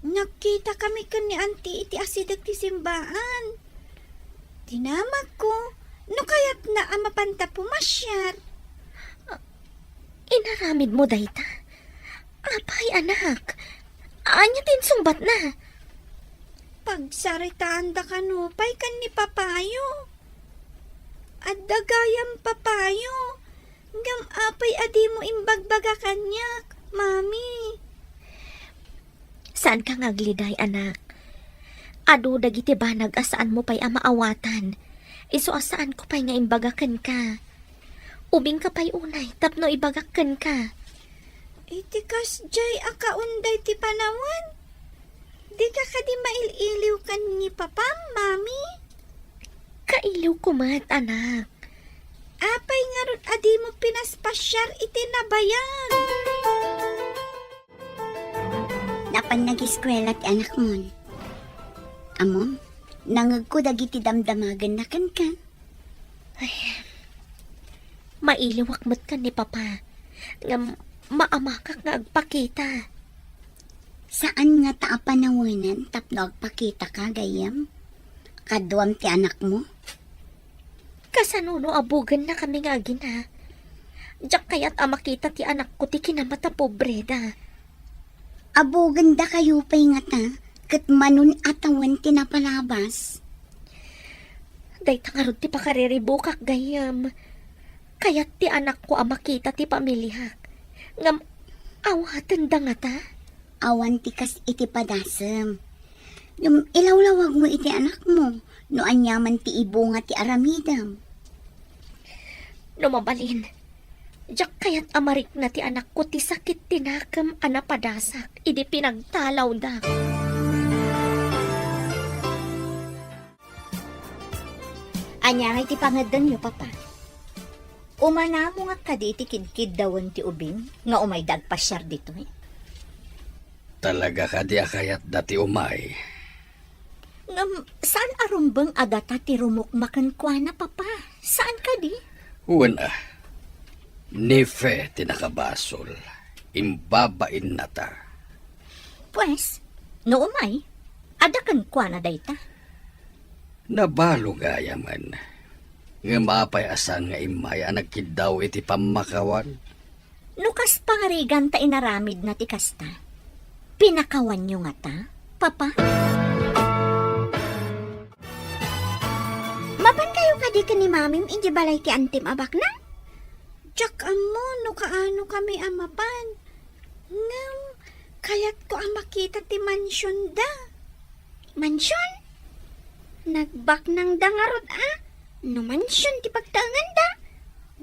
Nakita kami kan ni Auntie iti asidag ti simbaan. Dinamag ko, no kayat na ang mapanta pumasyar. Inaramid mo, dayta. Apay, anak. Anya tinsungbat na. Pagsaritaan da kanupay kan ni papayo. At dagayam papayo. Ngam apay adi mo imbagbaga kanyak, Mami. Saan ka ngagliday, anak? Adu dagiti banag asaan mo pa'y amaawatan. Iso asaan ko pa'y nga imbagakan ka. Ubing ka pa'y unay, tapno ibagakan ka. Itikas jay akaunday ti panawan. Di ka di maililiw kan ni Papa, Mami? Kailiw kumat, anak. Apay nga ron adi mo pinaspasyar iti nabayan. Napan nag-eskwela ti anak mo. Amon, nangag ko dagiti damdamagan na kan. Mailiwak mo't ka ni Papa. nga maamakak nga agpakita. Saan nga ta panawanan tapno agpakita ka gayam? Kaduam ti anak mo? Kasanuno abugan na kami nga gina. Diyak kaya't amakita ti anak ko ti kinamata pobreda. Abo ganda kayo pa'y nga ta, kat manun atawan tinapalabas. Day tangarod ti pakariribukak gayam. Kaya't ti anak ko amakita ti pamilyak. Ngam awatan da nga ta. Awan tikas iti padasem. Yung ilawlawag mo iti anak mo, no anyaman ti ibunga ti aramidam. Numabalin. Diyak kaya't amarik na ti anak ko ti sakit tinakam anapadasak. Idi pinagtalaw da. Anya nga iti pangadan nyo, papa. Umana mo nga kadi iti kidkid dawan ti ubing, nga umay dagpasyar dito eh. Talaga ka di akayat dati umay. Saan arumbang adata ti rumukmakan kwa na, papa? Saan kadi? Una, nife tinakabasol. Imbabain na ta. Pues, no umay, adakan kwa na dayta. Nabalo gaya man. Nga mapayasan nga imay ang nagkidaw iti pamakawan. Nukas pangarigan ta inaramid na ti kasta. Pinakawan nyo nga ta, papa? Mapan kayo kadi ka ni mamim, hindi balay ti antim abak na? Tsak amo, no kaano kami amapan. Ngam, kayat ko ang makita ti mansyon da. Mansyon? Nagbak ng dangarod No mansyon ti pagtangan da.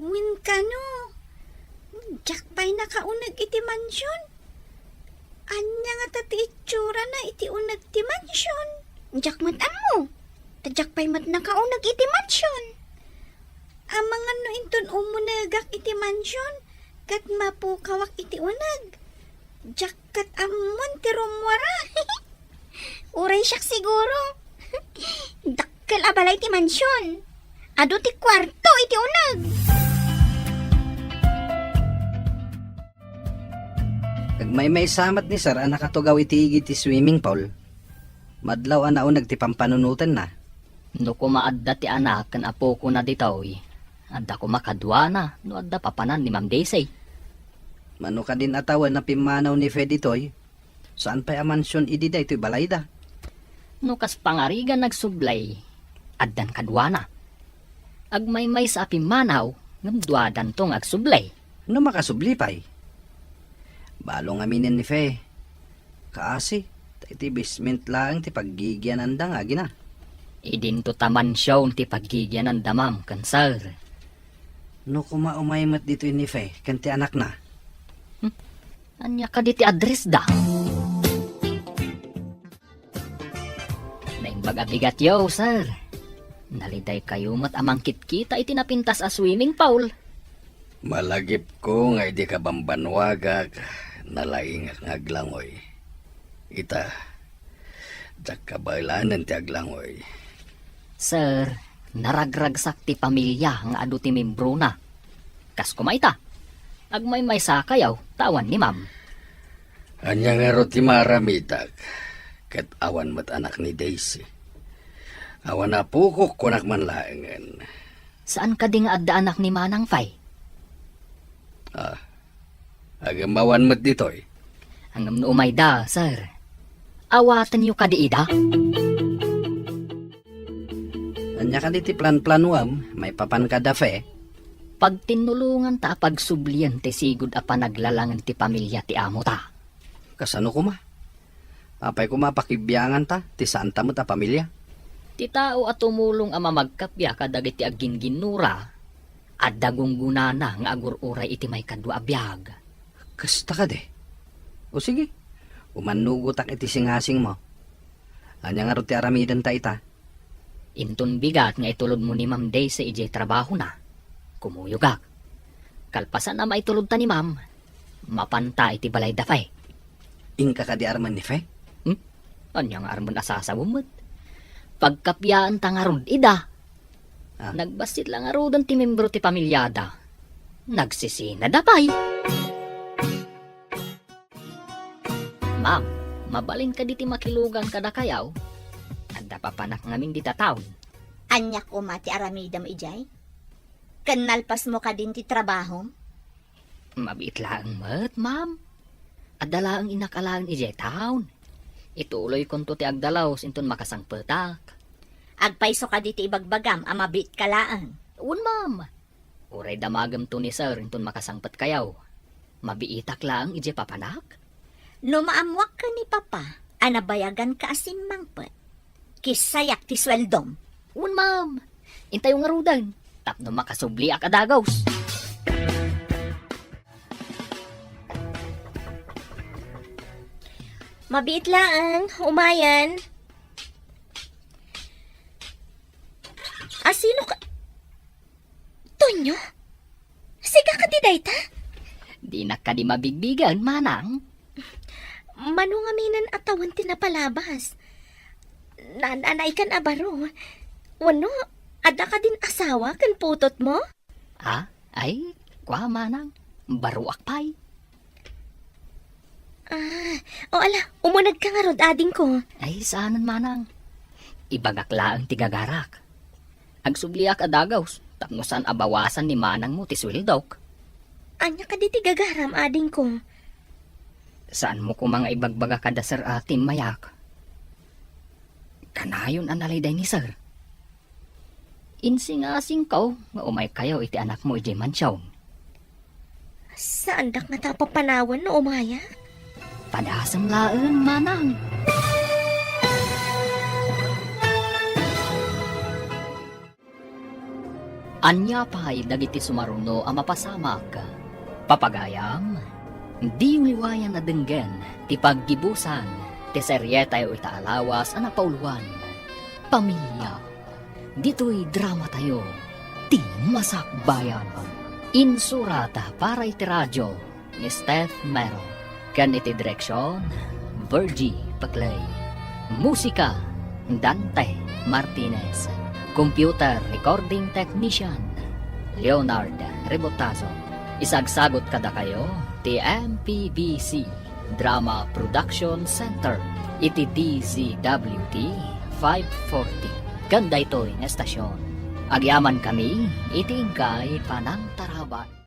Win ka no. Tsak pa'y nakaunag iti mansyon. Anya nga tati itsura na iti unag ti mansyon. Jak matan mo. Tadyak pa'y mat nakaunag iti mansyon. Amangan no inton umunagak iti mansyon. Kat mapukawak iti unag. Jak kat amon ti rumwara. Uray siyak siguro. Dakkel abalay ti mansyon. Ado ti kwarto iti unag. May samat ni sir ang nakatugaw iti swimming pool. Madlaw ang naunag ti pampanunutan na. No kumaadda ti anak kan apo ko na ditoy. Adda ko makadwa na no adda papanan ni Ma'am Daisy. Mano ka din atawan na pimanaw ni Feditoy. Saan pa amansyon idida ito'y balayda? No kas pangarigan nagsublay. Addan kadwa na. Agmay-may sa apimanaw ngam duadan tong agsublay. No makasublipay. Balong aminin ni Fe. Kaasi, iti basement lang ti paggigyan anda nga gina. Idinto taman siya ti paggigyan ng damam kan sir. No kumaumaymat dito ni Fe, kanti anak na. Anya ka di ti address da. Naimbag abigat yo, sir. Naliday kayo mat amang kitkita iti napintas a swimming pool. Malagip ko nga di ka bambanwagag. Nalaing nga aglangoy. Ita, jak kabailanan ti aglangoy. Sir, naragragsak ti pamilya nga adu ti membro na. Kas kumaita. Agmay-may sa kayaw, tawan ni ma'am. Anya nga ro ti maramidag. Kat awan mat anak ni Daisy. Awan na pukok kunak man laengan. Saan ka di nga adda anak ni Manang Fay? Agamawan mat ditoy. Hangam no umay da, sir. Awatan yu kadiida. Anya ka di ti plan-planuam, may papan ka da Fe. Pag tinulungan ta pagsublian ti sigud a panaglalangan ti pamilya ti amo ta. Kasano kuma? Apay kumapakibyangan ta, ti saan ta mo ta pamilya? Ti tao at tumulong a mamagkapya kadagiti agin-ginura. At dagunggunana nga agur-uray iti may kadwa abiyag. Kasta ka de. O sige, umanugutak iti singasing mo. Anya nga ro ti aramidan ta ita. Inton bigat nga itulod mo ni Ma'am Daisy ije trabaho na. Kumuyugak. Kalpasan na maitulod ta ni Ma'am. Mapanta iti balay dafay. Ingka ka di arman ni Fe? Anya nga arman asasawumot. Pagkapyaan ta nga rod ida. Ah. Nagbasit lang nga rodon ti membro ti pamilyada. Nagsisina dapay. Ma'am, mabalin ka diti makilugan kada kayaw. Anda pa panak ngamin dita taon. Anyak o mati aramida mo ijay? Kanalpas mo ka din ti trabaho? Mabit lang mat, ma'am. Adala ang inakalaan ijay taon. Ituloy kon to ti agdalaw sinton makasangpetak. Agpaiso ka diti ibagbagam, amabit ka laan. Un, ma'am. Uray damagam to ni sir inton makasangpet kayaw. Mabiitak lang ijay papanak. No maamwak ka ni papa, anabayagan ka asimmangpet. Kisayak ti sweldom. Un, ma'am. Intay yung ngarudan. Tapno makasubli ak adagaws. Mabiit lang, umayan. Sino ka? Tonyo? Siga ka di dayta? Di na ka di mabigbigan, manang. Manungaminan atawan tinapalabas. Nananay kan abaro. Wano, ada ka din asawa kan putot mo? Ha? Ay, kwa manang. Baruak pay. O ala, umunag ka nga rod ading ko. Ay, saanan manang. Ibagak laang tigagarak. Agsubliak adagaws. Tapno saan abawasan ni manang mo ti swildok. Anya ka di tigagaram ading ko. Saan mo ko mga ibagbaga kada sir atin mayak? Kanayon analay day ni sir. Insing-asing ka, nga umay kayo iti anak mo iti mansyaw. Saan dak nga tapapanawan no umaya? Padasam laan, manang. Anya pa'y dagiti sumaruno ang mapasamak. Papagayam, di liwayan na denggen, ti paggibusan, ti seryetay o itaalawas ang napauluan. Pamilya, dito'y drama tayo, ti masakbayan. Insurata para iti radyo, ni Steph Mero. Kan iti direksyon, Virgie Paclay. Musika, Dante Martinez. Computer Recording Technician, Leonard Rebotazo. Isagsagot kada kayo, ti MPBC Drama Production Center, iti DZWT 540. Ganda ito'y estasyon. Agyaman kami, iti ingkay panang taraban.